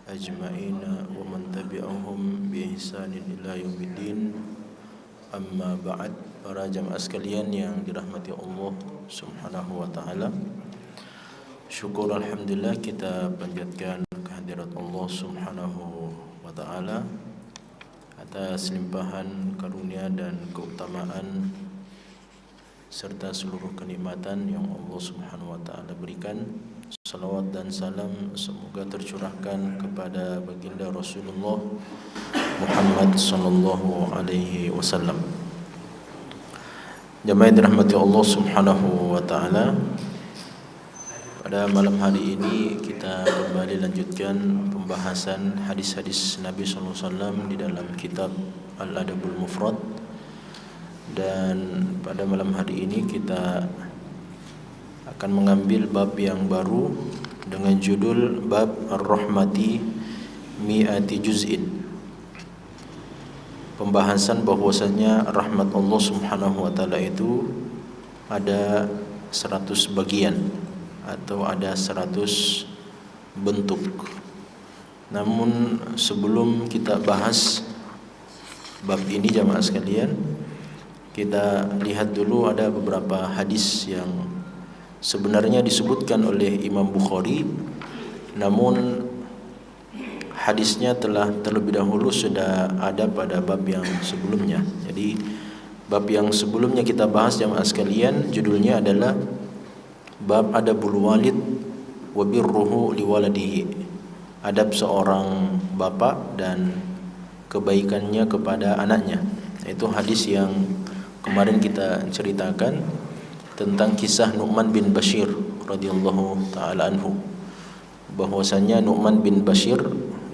أجمعين ومن تبعهم بإحسان إلى يوم الدين. Amma ba'd, para jamaah sekalian yang dirahmati Allah Subhanahu wa taala. Syukur alhamdulillah kita panjatkan kehadirat Allah Subhanahu wa taala atas limpahan karunia dan keutamaan serta seluruh kenikmatan yang Allah Subhanahu wa taala berikan. Salawat dan salam semoga tercurahkan kepada baginda Rasulullah Muhammad sallallahu alaihi wasallam. Jemaah yang dirahmati Allah Subhanahu wa taala, pada malam hari ini kita kembali lanjutkan pembahasan hadis-hadis Nabi sallallahu alaihi wasallam di dalam kitab Al-Adabul Mufrad. Dan pada malam hari ini kita akan mengambil bab yang baru dengan judul bab Ar-Rahmati Mi'ati Juz'in. Pembahasan bahwasanya rahmat Allah Subhanahu wa taala itu ada 100 bagian atau ada 100 bentuk. Namun sebelum kita bahas bab ini jamaah sekalian, kita lihat dulu ada beberapa hadis yang sebenarnya disebutkan oleh Imam Bukhari, namun hadisnya telah terlebih dahulu sudah ada pada bab yang sebelumnya. Jadi bab yang sebelumnya kita bahas jamaah sekalian, judulnya adalah bab adabul walid wa birruhu liwaladihi. Adab seorang bapak dan kebaikannya kepada anaknya. Itu hadis yang kemarin kita ceritakan tentang kisah Nu'man bin Bashir radhiyallahu taala anhu, bahwasanya Nu'man bin Bashir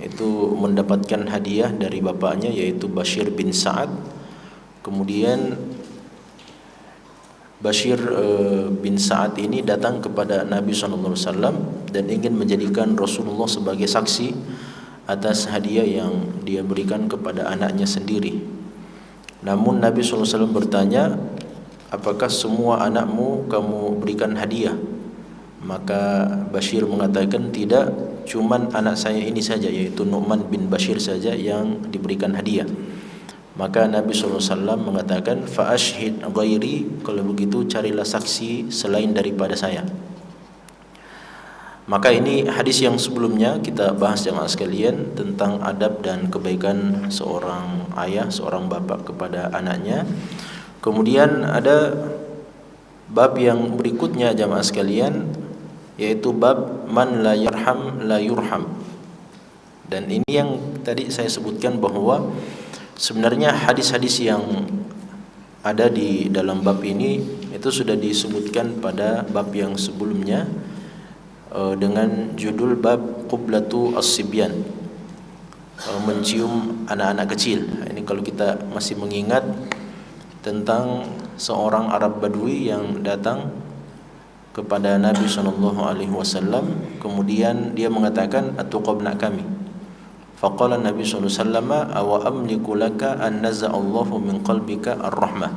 itu mendapatkan hadiah dari bapaknya yaitu Bashir bin Sa'ad. Kemudian Bashir bin Sa'ad ini datang kepada Nabi sallallahu alaihi wasallam dan ingin menjadikan Rasulullah sebagai saksi atas hadiah yang dia berikan kepada anaknya sendiri. Namun Nabi sallallahu alaihi wasallam bertanya, apakah semua anakmu kamu berikan hadiah? Maka Bashir mengatakan, tidak, cuman anak saya ini saja, yaitu Nu'man bin Bashir saja yang diberikan hadiah. Maka Nabi SAW mengatakan, fa'ashhid ghairi, kalau begitu carilah saksi selain daripada saya. Maka ini hadis yang sebelumnya kita bahas jemaah sekalian tentang adab dan kebaikan seorang ayah, seorang bapak kepada anaknya. Kemudian ada bab yang berikutnya jamaah sekalian, yaitu bab man la yarham la yurham. Dan ini yang tadi saya sebutkan bahwa sebenarnya hadis-hadis yang ada di dalam bab ini itu sudah disebutkan pada bab yang sebelumnya dengan judul bab qublatu as-sibyan, mencium anak-anak kecil. Ini kalau kita masih mengingat tentang seorang Arab Badui yang datang kepada Nabi SAW, kemudian dia mengatakan, atuqabna kami. Faqala Nabi SAW, awa amliku laka an naza'allahu min qalbika ar-rahmah.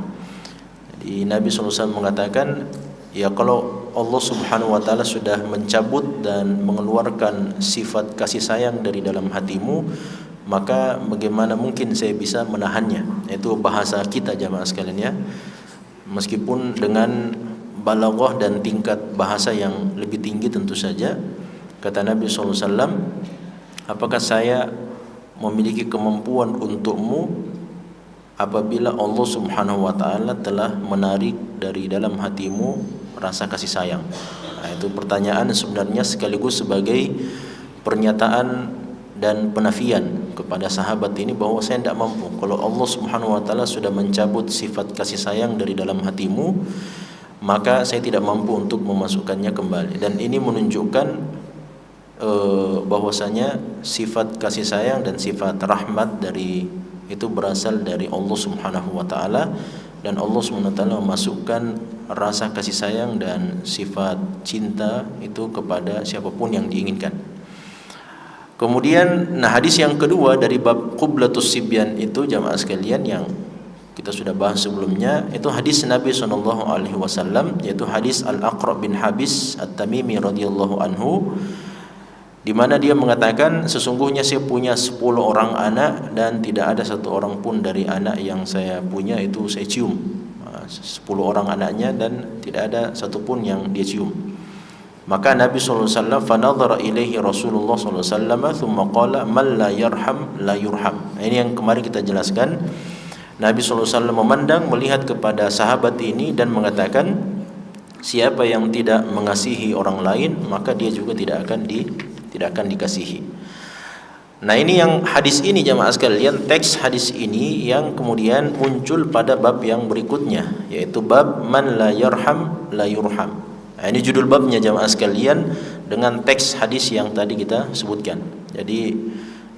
Jadi Nabi SAW mengatakan, ya kalau Allah Subhanahu wa taala sudah mencabut dan mengeluarkan sifat kasih sayang dari dalam hatimu, maka bagaimana mungkin saya bisa menahannya? Itu bahasa kita jamaah sekalian ya. Meskipun dengan balaghah dan tingkat bahasa yang lebih tinggi tentu saja, kata Nabi SAW, apakah saya memiliki kemampuan untukmu apabila Allah Subhanahu wa taala telah menarik dari dalam hatimu rasa kasih sayang? Nah, itu pertanyaan sebenarnya sekaligus sebagai pernyataan dan penafian kepada sahabat ini bahwa saya tidak mampu. Kalau Allah Subhanahu wa taala sudah mencabut sifat kasih sayang dari dalam hatimu, maka saya tidak mampu untuk memasukkannya kembali. Dan ini menunjukkan bahwasanya sifat kasih sayang dan sifat rahmat dari itu berasal dari Allah Subhanahu wa taala, dan Allah Subhanahu wa taala memasukkan rasa kasih sayang dan sifat cinta itu kepada siapapun yang diinginkan. Kemudian hadis yang kedua dari bab qublatus sibyan itu jamaah sekalian yang kita sudah bahas sebelumnya, itu hadis Nabi SAW, yaitu hadis Al-Aqra bin Habis At-Tamimi radhiyallahu anhu, di mana dia mengatakan sesungguhnya saya punya 10 orang anak dan tidak ada satu orang pun dari anak yang saya punya itu saya cium. 10 orang anaknya dan tidak ada satu pun yang dia cium. Maka Nabi sallallahu alaihi wasallam fanadhara ilaihi Rasulullah sallallahu alaihi wasallam thumma qala man la yarham la yurham. Ini yang kemarin kita jelaskan. Nabi sallallahu alaihi wasallam memandang melihat kepada sahabat ini dan mengatakan siapa yang tidak mengasihi orang lain maka dia juga tidak akan dikasihi. Nah, ini yang hadis ini jamaah sekalian, teks hadis ini yang kemudian muncul pada bab yang berikutnya, yaitu bab man la yarham la yurham. Nah, ini judul babnya jamaah sekalian dengan teks hadis yang tadi kita sebutkan. Jadi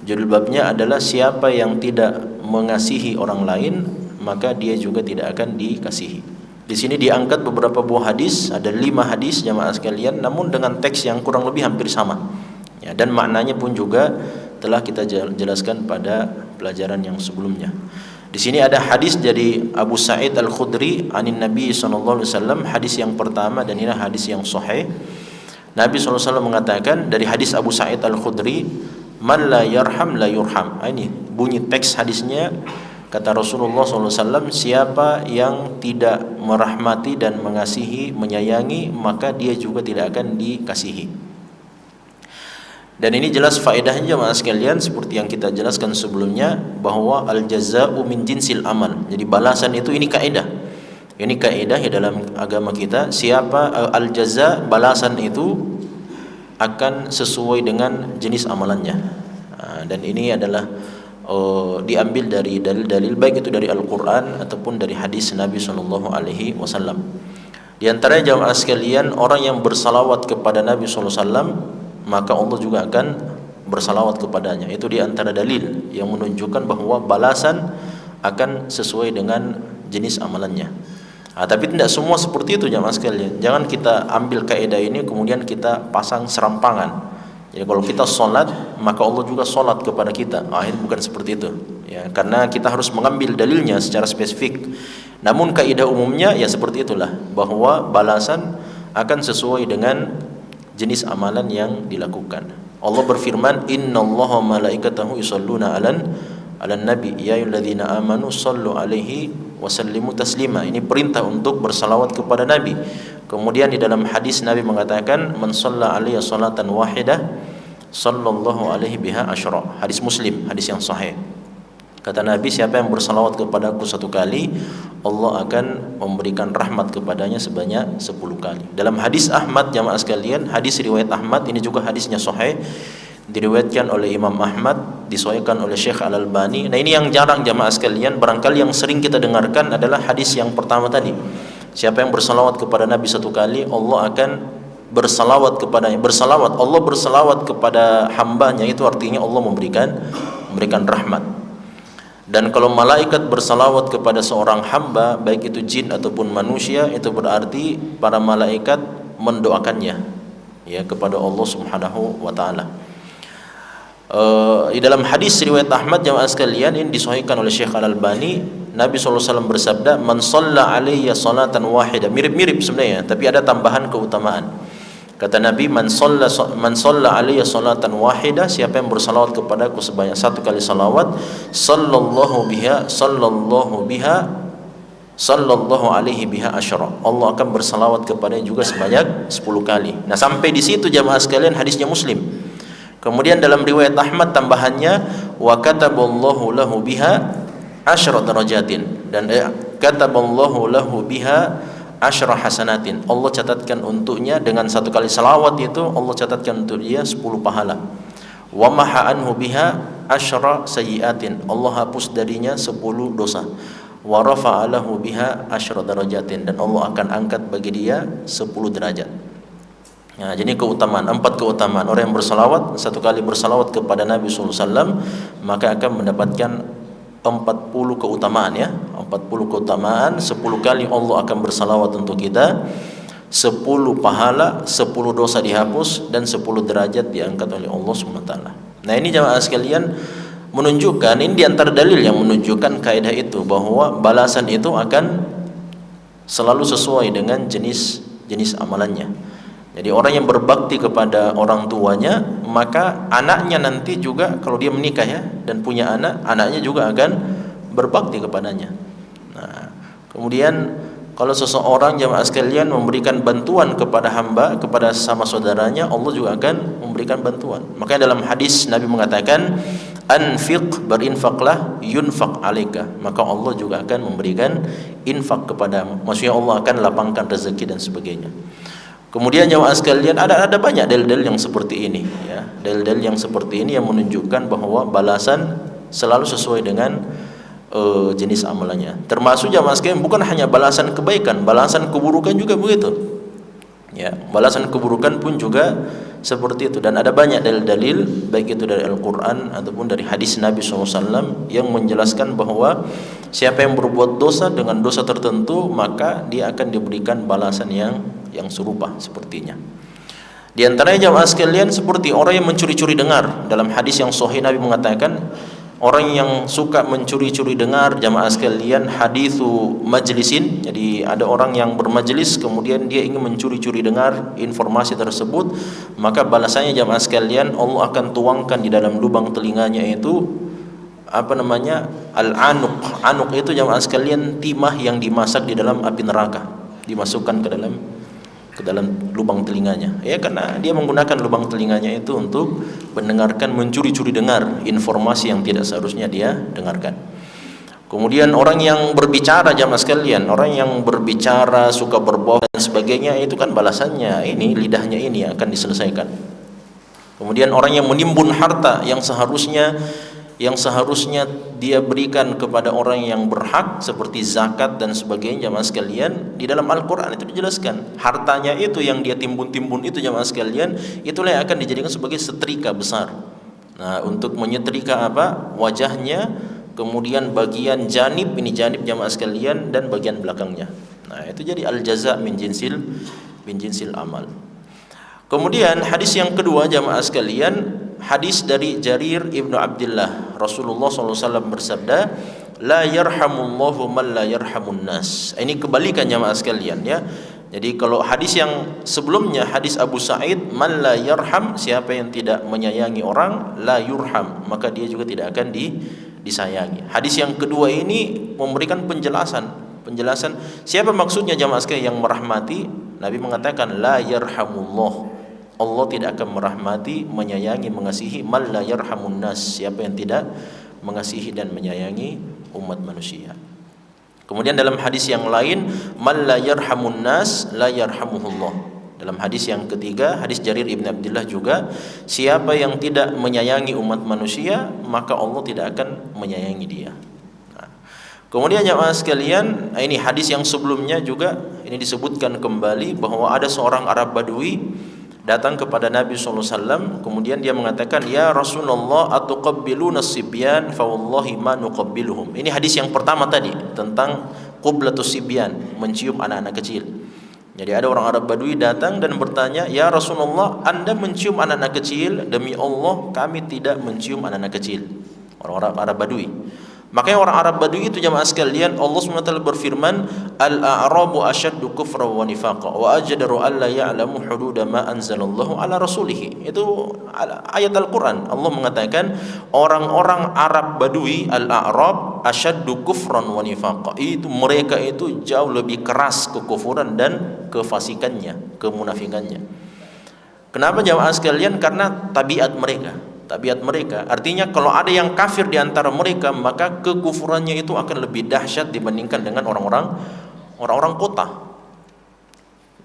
judul babnya adalah siapa yang tidak mengasihi orang lain maka dia juga tidak akan dikasihi. Di sini diangkat beberapa buah hadis, ada 5 hadis jamaah sekalian, namun dengan teks yang kurang lebih hampir sama. Ya, dan maknanya pun juga telah kita jelaskan pada pelajaran yang sebelumnya. Di sini ada hadis dari Abu Sa'id Al-Khudri anin Nabi sallallahu alaihi wasallam, hadis yang pertama dan ini hadis yang sahih. Nabi sallallahu alaihi wasallam mengatakan dari hadis Abu Sa'id Al-Khudri, man la yarham la yurham. Ini bunyi teks hadisnya, kata Rasulullah SAW, siapa yang tidak merahmati dan mengasihi, menyayangi, maka dia juga tidak akan dikasihi. Dan ini jelas faedahnya jemaah sekalian, seperti yang kita jelaskan sebelumnya, bahwa al-jaza'u min jinsil amal. Jadi balasan itu, ini kaidah. Ini kaidah ya dalam agama kita, siapa al-jaza', balasan itu akan sesuai dengan jenis amalannya. Dan ini adalah diambil dari dalil-dalil baik itu dari Al-Quran ataupun dari hadis Nabi Sallallahu Alaihi Wasallam. Di antaranya jamaah sekalian, orang yang bersalawat kepada Nabi Sallallahu Alaihi Wasallam maka Allah juga akan bersalawat kepadanya. Itu di antara dalil yang menunjukkan bahwa balasan akan sesuai dengan jenis amalannya. Tapi tidak semua seperti itu jamaah sekalian. Jangan kita ambil kaidah ini kemudian kita pasang serampangan. Jadi kalau kita sholat maka Allah juga sholat kepada kita. Itu bukan seperti itu. Ya, karena kita harus mengambil dalilnya secara spesifik. Namun kaidah umumnya ya seperti itulah, bahwa balasan akan sesuai dengan jenis amalan yang dilakukan. Allah berfirman, innallaha malaikatahu yusholluna 'alan nabi ya ayyuhalladzina amanu shallu 'alaihi wa sallimu taslima. Ini perintah untuk bersalawat kepada Nabi. Kemudian di dalam hadis Nabi mengatakan, man shalla 'alaiya salatan wahidah sallallahu alaihi biha asyra. Hadis Muslim, hadis yang sahih. Kata Nabi, siapa yang bersalawat kepadaku 1 kali, Allah akan memberikan rahmat kepadanya sebanyak 10 kali. Dalam hadis Ahmad jamaah sekalian, hadis riwayat Ahmad, ini juga hadisnya sahih, diriwayatkan oleh Imam Ahmad, disahihkan oleh Syekh Al-Albani. Nah, ini yang jarang jamaah sekalian, barangkali yang sering kita dengarkan adalah hadis yang pertama tadi. Siapa yang bersalawat kepada Nabi 1 kali, Allah akan bersalawat kepadanya. Allah bersalawat kepada hambanya, itu artinya Allah memberikan rahmat. Dan kalau malaikat bersalawat kepada seorang hamba, baik itu jin ataupun manusia, itu berarti para malaikat mendoakannya ya kepada Allah Subhanahu wa taala. Di dalam hadis riwayat Ahmad jamaah sekalian, ini disahihkan oleh Syekh Al-Albani, Nabi SAW bersabda, man shalla alayya salatan wahidah. Mirip-mirip sebenarnya, tapi ada tambahan keutamaan. Kata Nabi, man shalla alayya salatan wahidah, siapa yang bersalawat kepadaku sebanyak 1 kali salawat, sallallahu alaihi biha asyra. Allah akan bersalawat kepadanya juga sebanyak 10 kali. Nah, sampai di situ jamaah sekalian hadisnya Muslim. Kemudian dalam riwayat Ahmad tambahannya, wa kataballahu lahu biha asyra darajatin, dan kataballahu lahu biha asyra hasanatin. Allah catatkan untuknya dengan 1 kali salawat itu, Allah catatkan untuk dia 10 pahala. Wa maha anhu biha asyra sayyiatin. Allah hapus darinya 10 dosa. Wa rafa'a lahu biha asyra darajatin, dan Allah akan angkat bagi dia 10 derajat. Nah, jadi keutamaan, 4 keutamaan. Orang yang bersalawat, 1 kali bersalawat kepada Nabi SAW, maka akan mendapatkan 40 keutamaan ya. 40 keutamaan, 10 kali Allah akan bersalawat untuk kita, 10 pahala, 10 dosa dihapus, dan 10 derajat diangkat oleh Allah SWT. Nah, ini jamaah sekalian menunjukkan, ini diantara dalil yang menunjukkan kaidah itu, bahwa balasan itu akan selalu sesuai dengan jenis amalannya. Jadi orang yang berbakti kepada orang tuanya, maka anaknya nanti juga kalau dia menikah ya dan punya anak, anaknya juga akan berbakti kepadanya. Nah, kemudian kalau seseorang jamaah sekalian memberikan bantuan kepada hamba, kepada sama saudaranya, Allah juga akan memberikan bantuan. Makanya dalam hadis Nabi mengatakan, anfiq, berinfaklah, yunfaq alaika, maka Allah juga akan memberikan infak kepadamu. Maksudnya Allah akan lapangkan rezeki dan sebagainya. Kemudian jamaah sekalian, ada banyak dalil-dalil yang seperti ini ya. Dalil-dalil yang seperti ini yang menunjukkan bahwa balasan selalu sesuai dengan jenis amalannya. Termasuk jamaah sekalian bukan hanya balasan kebaikan, balasan keburukan juga begitu. Ya, balasan keburukan pun juga seperti itu, dan ada banyak dalil-dalil baik itu dari Al-Qur'an ataupun dari hadis Nabi SAW yang menjelaskan bahwa siapa yang berbuat dosa dengan dosa tertentu maka dia akan diberikan balasan yang serupa sepertinya. Di antaranya jamaah sekalian seperti orang yang mencuri-curi dengar. Dalam hadis yang sahih Nabi mengatakan orang yang suka mencuri-curi dengar jamaah sekalian, haditsu majlisin, jadi ada orang yang bermajlis kemudian dia ingin mencuri-curi dengar informasi tersebut, maka balasannya jamaah sekalian Allah akan tuangkan di dalam lubang telinganya itu al-anuq. Anuq itu jamaah sekalian timah yang dimasak di dalam api neraka, dimasukkan ke dalam lubang telinganya ya, karena dia menggunakan lubang telinganya itu untuk mendengarkan, mencuri-curi dengar informasi yang tidak seharusnya dia dengarkan. Kemudian orang yang berbicara jamaah sekalian, orang yang berbicara suka berbohong dan sebagainya, itu kan balasannya ini lidahnya ini yang akan diselesaikan. Kemudian orang yang menimbun harta yang seharusnya dia berikan kepada orang yang berhak seperti zakat dan sebagainya jamaah sekalian, di dalam Al-Qur'an itu dijelaskan hartanya itu yang dia timbun-timbun itu jamaah sekalian, itulah yang akan dijadikan sebagai setrika besar. Nah, untuk menyetrika wajahnya, kemudian bagian janib, ini janib jamaah sekalian, dan bagian belakangnya. Nah, itu jadi al-jaza min jinsil amal. Kemudian hadis yang kedua jamaah sekalian, hadis dari Jarir ibnu Abdullah, Rasulullah SAW bersabda, la yarhamullahu man la yarhamun nas. Ini kebalikan jamaah sekalian ya. Jadi kalau hadis yang sebelumnya, hadis Abu Sa'id, man la yarham, siapa yang tidak menyayangi orang, la yurham, maka dia juga tidak akan disayangi. Hadis yang kedua ini memberikan penjelasan siapa maksudnya jamaah sekalian yang merahmati. Nabi mengatakan la yarhamullah, Allah tidak akan merahmati, menyayangi, mengasihi man la yarhamun nas, siapa yang tidak mengasihi dan menyayangi umat manusia. Kemudian dalam hadis yang lain, man la yarhamun nas la yarhamuhullah. Dalam hadis yang ketiga, hadis Jarir ibn Abdullah juga, siapa yang tidak menyayangi umat manusia maka Allah tidak akan menyayangi dia. Nah, kemudian jemaah sekalian, ini hadis yang sebelumnya juga ini disebutkan kembali bahwa ada seorang Arab Badui datang kepada Nabi SAW, kemudian dia mengatakan, ya Rasulullah, atuqabbiluna sibyan fa wallahi ma nuqabbiluhum. Ini hadis yang pertama tadi tentang qublatus sibyan, mencium anak-anak kecil. Jadi ada orang Arab Badui datang dan bertanya, ya Rasulullah, Anda mencium anak-anak kecil, demi Allah kami tidak mencium anak-anak kecil. Orang Arab Badui. Makanya orang Arab Badui itu jamaah sekalian, Allah SWT berfirman, al-a'rabu asyaddu kufra wa nifaqa wa ajdaru alla ya'lamu hududa ma anzalallahu ala rasulihi. Itu ayat Al-Quran. Allah mengatakan orang-orang Arab Badui, al-a'rab asyaddu kufran wa nifaqa, itu mereka itu jauh lebih keras kekufuran dan kefasikannya, kemunafikannya. Kenapa jamaah sekalian? Karena tabiat mereka, artinya kalau ada yang kafir di antara mereka, maka kekufurannya itu akan lebih dahsyat dibandingkan dengan orang-orang kota.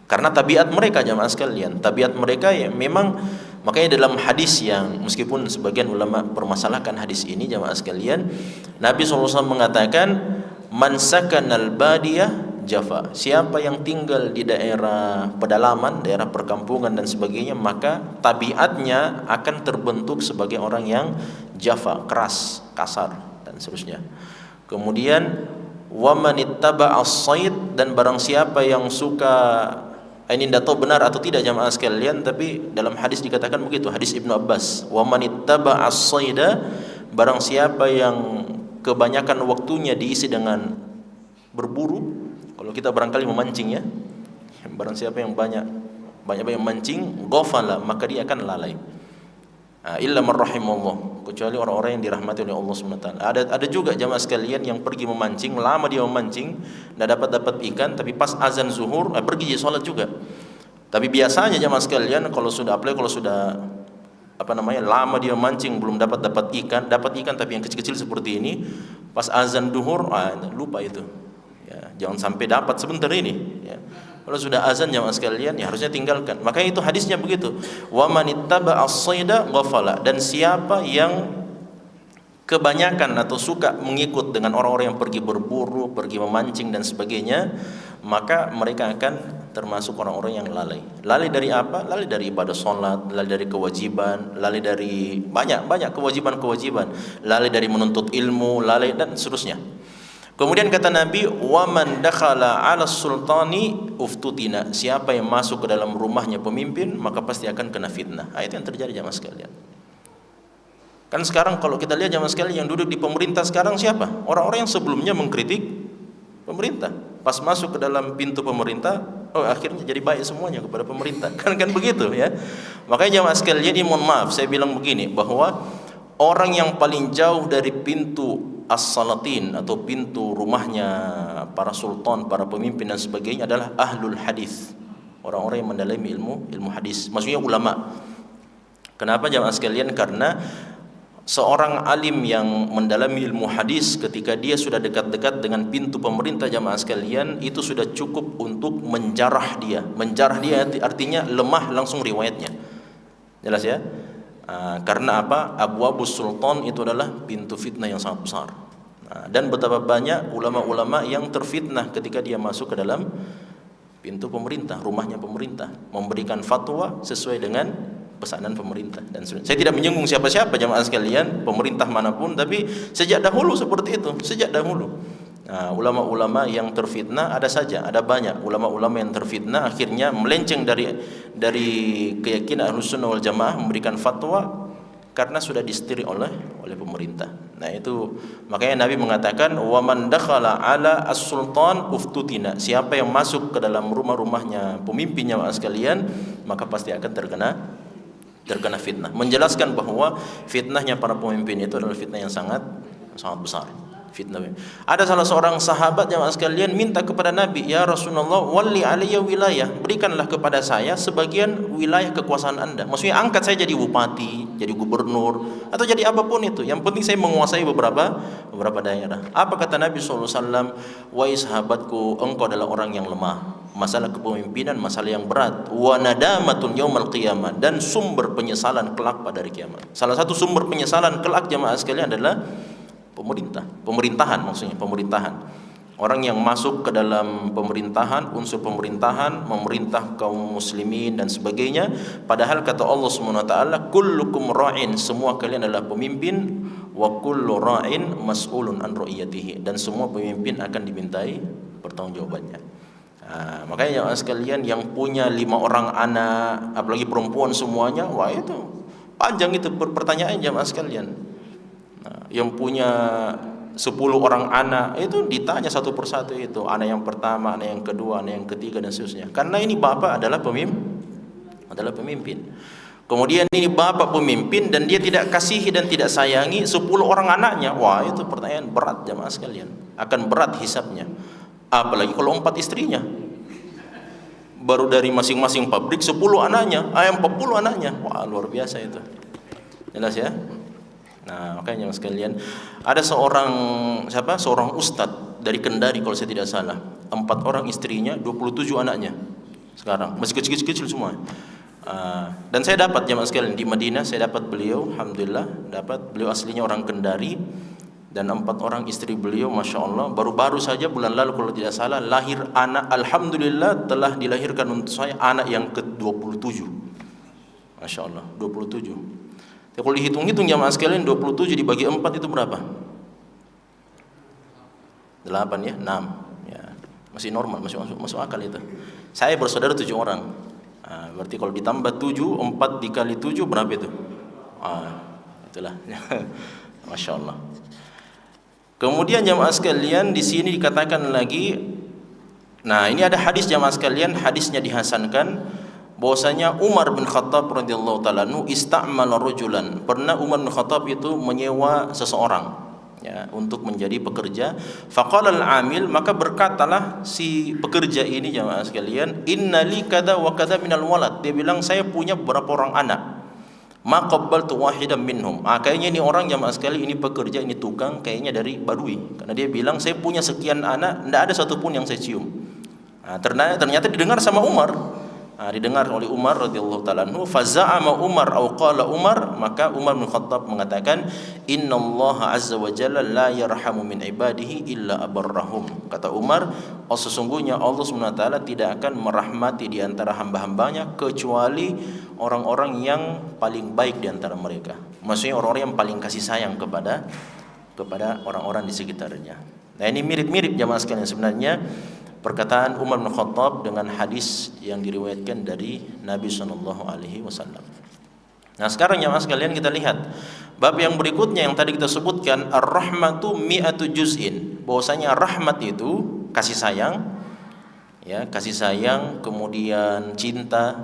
Karena tabiat mereka jamaah sekalian, tabiat mereka ya memang, makanya dalam hadis yang meskipun sebagian ulama permasalahkan hadis ini jamaah sekalian, Nabi SAW mengatakan, man sakanal badiyah jafa, siapa yang tinggal di daerah pedalaman, daerah perkampungan dan sebagainya, maka tabiatnya akan terbentuk sebagai orang yang jafa, keras, kasar dan seterusnya. Kemudian waman ittaba'a as-sayd, dan barang siapa yang suka, ini tidak tahu benar atau tidak jamaah sekalian, tapi dalam hadis dikatakan begitu, hadis Ibnu Abbas, waman ittaba'a as-sayda, barang siapa yang kebanyakan waktunya diisi dengan berburu. Kalau kita barangkali memancing ya, barang siapa yang banyak banyak-banyak memancing, ghafala, maka dia akan lalai. Illa man rahimallah, kecuali orang-orang yang dirahmati oleh Allah SWT. Ada juga jamaah sekalian yang pergi memancing, lama dia memancing, tidak dapat ikan, tapi pas azan zuhur pergi sholat juga. Tapi biasanya jamaah sekalian kalau sudah lama dia mancing belum dapat ikan tapi yang kecil-kecil seperti ini, pas azan zuhur lupa itu. Ya, jangan sampai dapat sebentar ini. Ya. Kalau sudah azan jamaah sekalian, ya harusnya tinggalkan. Makanya itu hadisnya begitu. Wa manittaba'a as-sayda ghafala, dan siapa yang kebanyakan atau suka mengikut dengan orang-orang yang pergi berburu, pergi memancing dan sebagainya, maka mereka akan termasuk orang-orang yang lalai. Lalai dari apa? Lalai dari ibadah salat, lalai dari kewajiban, lalai dari banyak kewajiban-kewajiban, lalai dari menuntut ilmu, lalai dan seterusnya. Kemudian kata Nabi, wa man dakhala 'ala sultani uftutina, siapa yang masuk ke dalam rumahnya pemimpin maka pasti akan kena fitnah. Itu yang terjadi jamaah sekalian. Kan sekarang kalau kita lihat jamaah sekalian yang duduk di pemerintah sekarang siapa? Orang-orang yang sebelumnya mengkritik pemerintah. Pas masuk ke dalam pintu pemerintah, akhirnya jadi baik semuanya kepada pemerintah. Kan begitu ya. Makanya jamaah sekalian ini mohon maaf saya bilang begini, bahwa orang yang paling jauh dari pintu as-salatin atau pintu rumahnya para sultan, para pemimpin dan sebagainya adalah ahlul hadis. Orang-orang yang mendalami ilmu hadis, maksudnya ulama. Kenapa jamaah sekalian? Karena seorang alim yang mendalami ilmu hadis ketika dia sudah dekat-dekat dengan pintu pemerintah jamaah sekalian, itu sudah cukup untuk menjarah dia. Menjarah dia artinya lemah langsung riwayatnya. Jelas ya? Karena apa? Abwabus sultan itu adalah pintu fitnah yang sangat besar. Dan betapa banyak ulama-ulama yang terfitnah ketika dia masuk ke dalam pintu pemerintah, rumahnya pemerintah, memberikan fatwa sesuai dengan pesanan pemerintah dan saya tidak menyinggung siapa-siapa jamaah sekalian, pemerintah manapun, tapi sejak dahulu seperti itu, sejak dahulu. Ulama-ulama yang terfitnah ada saja, ada banyak ulama-ulama yang terfitnah akhirnya melenceng dari keyakinan Ahlussunnah wal Jamaah, memberikan fatwa karena sudah disetiri oleh pemerintah. Nah itu makanya Nabi mengatakan wa man dakhala ala as-sultan uftutina, siapa yang masuk ke dalam rumahnya pemimpinnya sekalian maka pasti akan terkena fitnah. Menjelaskan bahwa fitnahnya para pemimpin itu adalah fitnah yang sangat besar. Fitnah. Ada salah seorang sahabat jamaah sekalian minta kepada Nabi, ya Rasulullah, walli alayya wilayah, berikanlah kepada saya sebagian wilayah kekuasaan Anda. Maksudnya angkat saya jadi bupati, jadi gubernur, atau jadi apapun itu. Yang penting saya menguasai beberapa daerah. Apa kata Nabi SAW? Wahai sahabatku, engkau adalah orang yang lemah. Masalah kepemimpinan masalah yang berat. Wa nadamatun yaumal qiyamah, dan sumber penyesalan kelak pada hari kiamat. Salah satu sumber penyesalan kelak jamaah sekalian adalah pemerintahan, maksudnya pemerintahan. Orang yang masuk ke dalam pemerintahan, unsur pemerintahan, memerintah kaum muslimin dan sebagainya, padahal kata Allah SWT, kullukum ra'in, semua kalian adalah pemimpin, wa kullu ra'in mas'ulun an ra'iyatihi, dan semua pemimpin akan dimintai pertanggungjawabannya. Makanya sekalian yang punya 5 orang anak, apalagi perempuan semuanya, wah itu panjang itu pertanyaan jamaah sekalian. Yang punya 10 orang anak itu ditanya satu persatu, itu anak yang pertama, anak yang kedua, anak yang ketiga dan seterusnya. Karena ini bapak adalah pemimpin. Kemudian ini bapak pemimpin dan dia tidak kasihi dan tidak sayangi 10 orang anaknya. Wah, itu pertanyaan berat jamaah sekalian. Akan berat hisabnya. Apalagi kalau 4 istrinya. Baru dari masing-masing pabrik 10 anaknya, 40 anaknya. Wah, luar biasa itu. Jelas ya? Nah, makanya sekalian, ada seorang ustadz dari Kendari kalau saya tidak salah, 4 orang istrinya, 27 anaknya. Sekarang masih kecil-kecil semua. Dan saya dapat jamaah sekalian di Madinah, saya dapat beliau, alhamdulillah, beliau aslinya orang Kendari, dan 4 orang istri beliau, masya Allah, baru-baru saja bulan lalu kalau tidak salah lahir anak, alhamdulillah telah dilahirkan untuk saya anak yang ke-27. Masya Allah, 27. Kalau dihitung-hitung jamaah sekalian, 27 dibagi 4 itu berapa? 8 ya? 6 ya. Masih normal, masuk akal itu. Saya bersaudara 7 orang. Berarti kalau ditambah 7, 4 dikali 7 berapa itu? Itulah. Masya Allah. Kemudian jamaah sekalian, di sini dikatakan lagi, nah ini ada hadis jamaah sekalian, hadisnya dihasankan, bahwasanya Umar bin Khattab radhiyallahu taala anhu istamala rajulan, pernah Umar bin Khattab itu menyewa seseorang ya untuk menjadi pekerja. Faqala al-amil, maka berkatalah si pekerja ini jamaah sekalian, innali kada wa kada minal walad, dia bilang saya punya beberapa orang anak, ma qabbaltu wahidan minhum. Kayaknya ini orang jamaah sekali, ini pekerja, ini tukang kayaknya dari Badui, karena dia bilang saya punya sekian anak, tidak ada satupun yang saya cium. Ternyata didengar sama Umar. Didengar oleh Umar radhiyallahu taala anhu. Faza'ama Umar au qala Umar, maka Umar bin Khattab mengatakan, innallaha azza wa jalla la yarhamu min ibadihi illa abarrahum. Kata Umar, sesungguhnya Allah Subhanahu wa taala tidak akan merahmati di antara hamba-hambanya kecuali orang-orang yang paling baik di antara mereka. Maksudnya orang-orang yang paling kasih sayang kepada orang-orang di sekitarnya. Nah, ini mirip-mirip jamaah sekalian sebenarnya perkataan Umar bin Khattab dengan hadis yang diriwayatkan dari Nabi sallallahu alaihi wasallam. Nah, sekarang jamaah sekalian kita lihat bab yang berikutnya yang tadi kita sebutkan, ar-rahmatu mi'atu juz'in. Bahwasanya rahmat itu kasih sayang, ya, kasih sayang, kemudian cinta,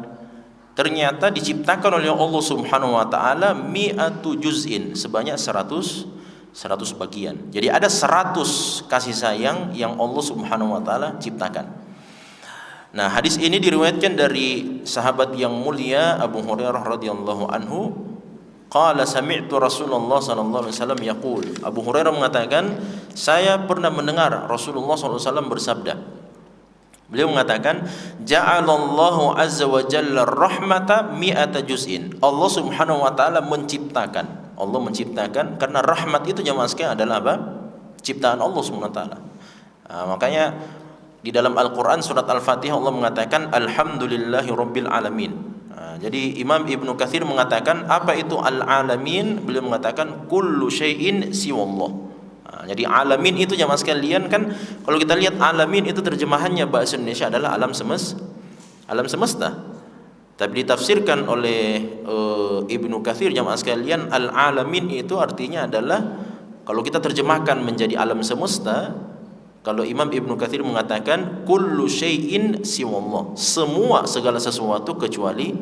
ternyata diciptakan oleh Allah Subhanahu wa taala mi'atu juz'in, sebanyak 100 bagian. Jadi ada 100 kasih sayang yang Allah Subhanahu wa taala ciptakan. Nah, hadis ini diriwayatkan dari sahabat yang mulia Abu Hurairah radhiyallahu anhu, qala sami'tu Rasulullah sallallahu alaihi wasallam yaqul. Abu Hurairah mengatakan, saya pernah mendengar Rasulullah sallallahu alaihi wasallam bersabda. Beliau mengatakan, ja'alallahu azza wa jalla rahmata mi'ata juz'in. Allah Subhanahu wa taala menciptakan, karena rahmat itu jamaah sekalian adalah apa? Ciptaan Allah Subhanahu wa taala. Makanya di dalam Al-Qur'an surat Al-Fatihah Allah mengatakan alhamdulillahi rabbil alamin. Jadi Imam Ibnu Katsir mengatakan apa itu al-alamin? Beliau mengatakan kullu syai'in siwallah. Jadi alamin itu jamaah sekalian kan, kalau kita lihat alamin itu terjemahannya bahasa Indonesia adalah alam semesta. Tapi ditafsirkan oleh Ibnu Katsir jamaah sekalian, al-alamin itu artinya adalah, kalau kita terjemahkan menjadi alam semesta, kalau Imam Ibnu Katsir mengatakan kullu syai'in siwallah, segala sesuatu kecuali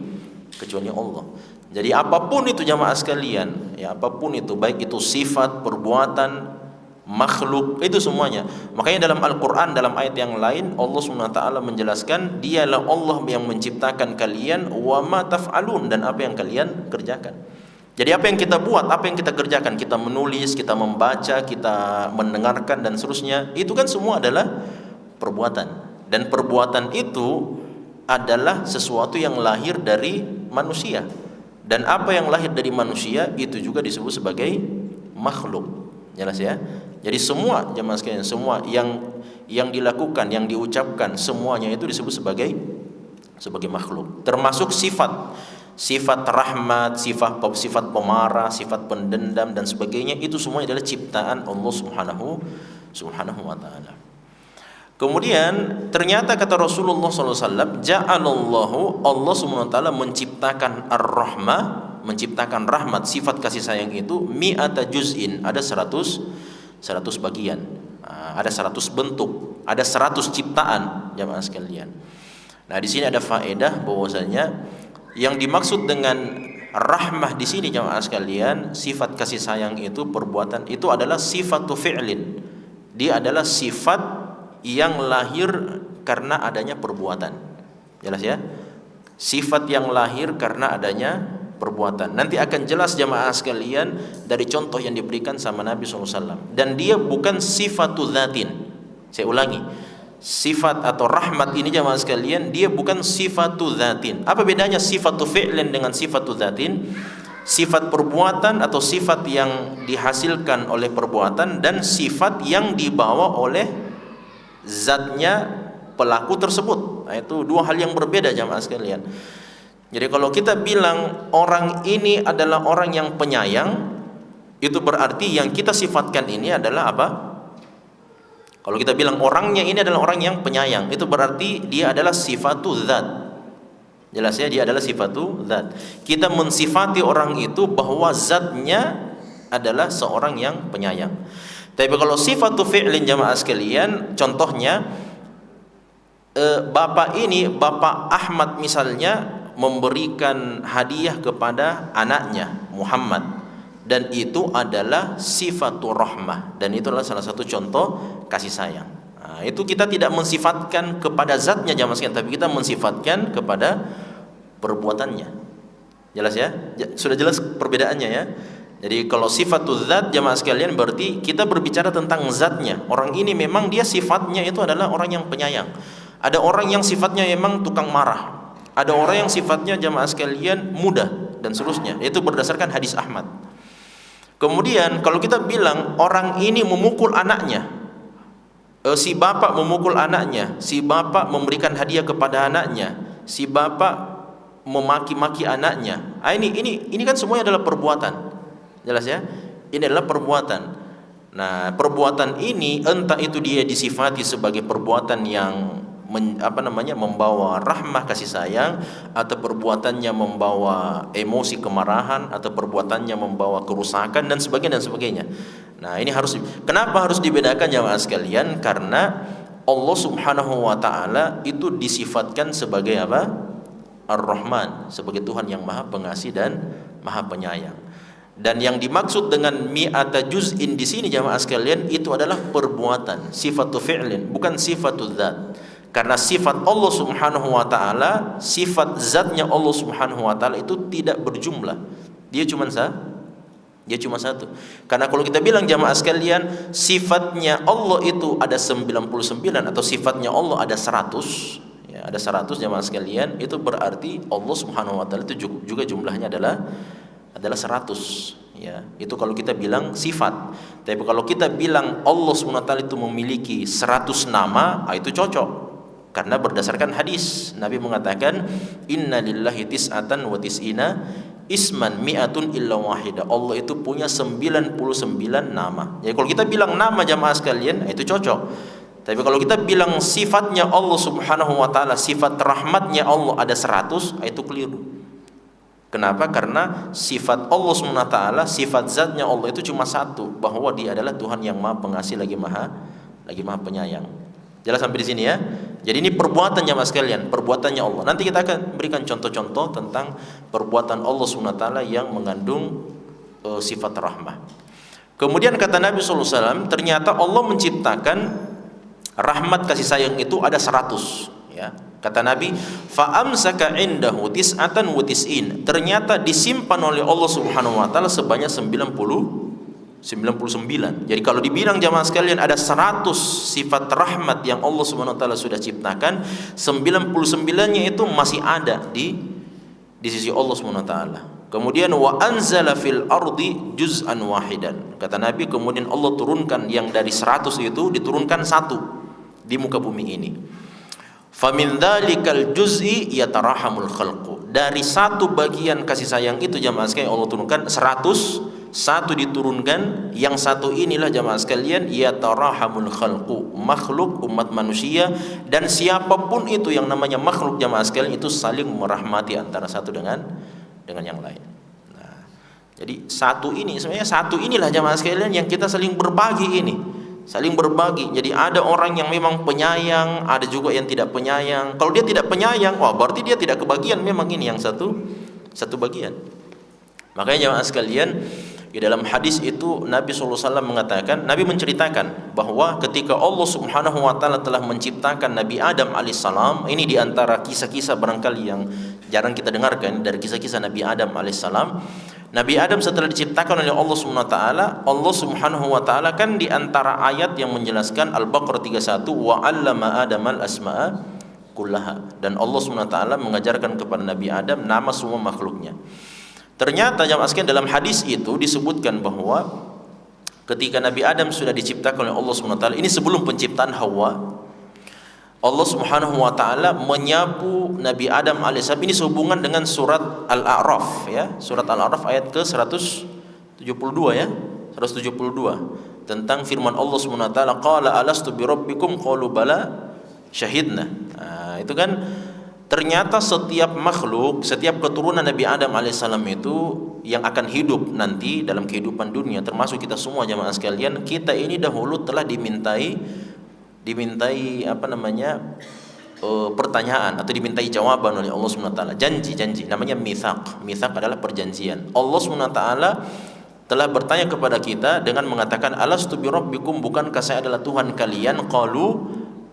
Allah. Jadi apapun itu jamaah sekalian, ya apapun itu, baik itu sifat, perbuatan, makhluk, itu semuanya. Makanya dalam Al-Quran, dalam ayat yang lain, Allah SWT menjelaskan, dialah Allah yang menciptakan kalian, wa ma taf'alun, dan apa yang kalian kerjakan. Jadi apa yang kita buat, apa yang kita kerjakan, kita menulis, kita membaca, kita mendengarkan, dan seterusnya, itu kan semua adalah perbuatan. Dan perbuatan itu adalah sesuatu yang lahir dari manusia. Dan apa yang lahir dari manusia, itu juga disebut sebagai makhluk. Jelas ya? Jadi semua jemaah sekalian, semua yang dilakukan, yang diucapkan, semuanya itu disebut sebagai makhluk. Termasuk sifat rahmat, sifat pemarah, sifat pendendam dan sebagainya, itu semuanya adalah ciptaan Allah Subhanahu wa taala. Kemudian ternyata kata Rasulullah SAW, ja'alallahu, Allah Subhanahu wa taala menciptakan ar-rahmah, menciptakan rahmat, sifat kasih sayang itu mi'ata juz'in, ada 100 bagian, ada 100 bentuk, ada 100 ciptaan jamaah sekalian. Nah, di sini ada faedah bahwasanya yang dimaksud dengan rahmah di sini jamaah sekalian, sifat kasih sayang itu, perbuatan itu adalah sifatu fi'lin. Dia adalah sifat yang lahir karena adanya perbuatan. Jelas ya? Sifat yang lahir karena adanya perbuatan. Nanti akan jelas jamaah sekalian dari contoh yang diberikan sama Nabi SAW. Dan dia bukan sifatu dzatin. Saya ulangi, sifat atau rahmat ini jamaah sekalian, dia bukan sifatu dzatin. Apa bedanya sifatu fi'lin dengan sifatu dzatin? Sifat perbuatan atau sifat yang dihasilkan oleh perbuatan, dan sifat yang dibawa oleh zatnya pelaku tersebut. Nah, itu dua hal yang berbeda jamaah sekalian. Jadi kalau kita bilang orang ini adalah orang yang penyayang, itu berarti yang kita sifatkan ini adalah apa? Kalau kita bilang orangnya ini adalah orang yang penyayang, itu berarti dia adalah sifatu dzat. Jelas ya, dia adalah sifatu dzat. Kita mensifati orang itu bahwa zatnya adalah seorang yang penyayang. Tapi kalau sifatu fi'lin jamaah sekalian, contohnya Bapak Ahmad misalnya memberikan hadiah kepada anaknya Muhammad, dan itu adalah sifatur rahmah, dan itu adalah salah satu contoh kasih sayang. Nah, itu kita tidak mensifatkan kepada zatnya jamaah sekalian, tapi kita mensifatkan kepada perbuatannya. Jelas ya? Sudah jelas perbedaannya ya. Jadi kalau sifatul zat jamaah sekalian berarti kita berbicara tentang zatnya. Orang ini memang dia sifatnya itu adalah orang yang penyayang. Ada orang yang sifatnya memang tukang marah. Ada orang yang sifatnya jamaah sekalian mudah dan seterusnya. Itu berdasarkan hadis Ahmad. Kemudian kalau kita bilang orang ini memukul anaknya, si bapak memukul anaknya, si bapak memberikan hadiah kepada anaknya, si bapak memaki-maki anaknya. Ini kan semuanya adalah perbuatan. Jelas ya? Ini adalah perbuatan. Nah, perbuatan ini entah itu dia disifati sebagai perbuatan yang membawa rahmah kasih sayang, atau perbuatannya membawa emosi kemarahan, atau perbuatannya membawa kerusakan dan sebagainya. Nah, ini kenapa harus dibedakan jamaah sekalian? Karena Allah Subhanahu wa taala itu disifatkan sebagai apa? Ar-Rahman, sebagai Tuhan yang Maha Pengasih dan Maha Penyayang. Dan yang dimaksud dengan mi'ata juz'in di sini jamaah sekalian itu adalah perbuatan, sifatu fi'lin, bukan sifatu dzat. Karena sifat Allah Subhanahu wa taala, sifat zatnya Allah Subhanahu wa taala itu tidak berjumlah. Dia cuma satu. Karena kalau kita bilang jamaah sekalian, sifatnya Allah itu ada 99 atau sifatnya Allah ada 100, ya, ada 100 jamaah sekalian, itu berarti Allah Subhanahu wa taala itu juga jumlahnya adalah 100, ya. Itu kalau kita bilang sifat. Tapi kalau kita bilang Allah Subhanahu wa taala itu memiliki 100 nama, itu cocok. Karena berdasarkan hadis Nabi mengatakan inna lillahi tis'atan wa tis'ina isman mi'atun illa wahida. Allah itu punya 99 nama. Jadi kalau kita bilang nama jamaah sekalian itu cocok. Tapi kalau kita bilang sifatnya Allah Subhanahu wa taala, sifat rahmatnya Allah ada 100, itu keliru. Kenapa? Karena sifat Allah Subhanahu wa taala, sifat zatnya Allah itu cuma satu, bahwa Dia adalah Tuhan yang Maha Pengasih lagi Maha Penyayang. Jelas sampai di sini ya. Jadi ini perbuatan jamaah sekalian, perbuatannya Allah. Nanti kita akan berikan contoh-contoh tentang perbuatan Allah Subhanahu wa taala yang mengandung sifat rahmah. Kemudian kata Nabi sallallahu alaihi wasallam, ternyata Allah menciptakan rahmat kasih sayang itu ada 100, ya. Kata Nabi, fa amsaka indahu tis'atan wa tis'in. Ternyata disimpan oleh Allah Subhanahu wa taala sebanyak 99. Jadi kalau dibilang jamaah sekalian ada 100 sifat rahmat yang Allah Subhanahu wa taala sudah ciptakan, 99-nya itu masih ada di sisi Allah Subhanahu wa taala. Kemudian wa anzala fil ardi juz'an wahidan. Kata Nabi, kemudian Allah turunkan yang dari 100 itu diturunkan satu di muka bumi ini. Famin dzalikal juz'i yatarahamul khalqu. Dari satu bagian kasih sayang itu jamaah sekalian Allah turunkan 100. Satu diturunkan, yang satu inilah jamaah sekalian yatarahamul khalqu, makhluk umat manusia, dan siapapun itu yang namanya makhluk jamaah sekalian itu saling merahmati antara satu dengan yang lain. Nah, jadi satu inilah jamaah sekalian yang kita saling berbagi ini. Saling berbagi. Jadi ada orang yang memang penyayang, ada juga yang tidak penyayang. Kalau dia tidak penyayang, berarti dia tidak kebagian memang ini yang satu bagian. Makanya jamaah sekalian, di dalam hadis itu Nabi SAW mengatakan, Nabi menceritakan bahwa ketika Allah Subhanahu wa taala telah menciptakan Nabi Adam alaihissalam, ini diantara kisah-kisah barangkali yang jarang kita dengarkan dari kisah-kisah Nabi Adam alaihissalam. Nabi Adam setelah diciptakan oleh Allah Subhanahu wa taala, Allah Subhanahu wa taala kan diantara ayat yang menjelaskan Al-Baqarah 31, wa 'allama Adamal asma'a kullaha, dan Allah Subhanahu wa taala mengajarkan kepada Nabi Adam nama semua makhluknya. Ternyata jamaah sekalian dalam hadis itu disebutkan bahwa ketika Nabi Adam sudah diciptakan oleh Allah Subhanahu wa taala, ini sebelum penciptaan Hawa, Allah Subhanahu wa taala menyapu Nabi Adam alaihissalam. Ini sehubungan dengan surat Al-A'raf ya, surat Al-A'raf ayat ke 172 ya, 172 tentang firman Allah Subhanahu wa taala, qala alastu birabbikum qalu bala syahidna. Nah, itu kan ternyata setiap makhluk, setiap keturunan Nabi Adam alaihissalam itu yang akan hidup nanti dalam kehidupan dunia, termasuk kita semua jamaah sekalian, kita ini dahulu telah dimintai pertanyaan atau dimintai jawaban oleh Allah Subhanahu wa taala. Janji namanya mitsaq. Mitsaq adalah perjanjian. Allah Subhanahu wa taala telah bertanya kepada kita dengan mengatakan, alastu bi rabbikum, bukankah saya adalah Tuhan kalian? Qalu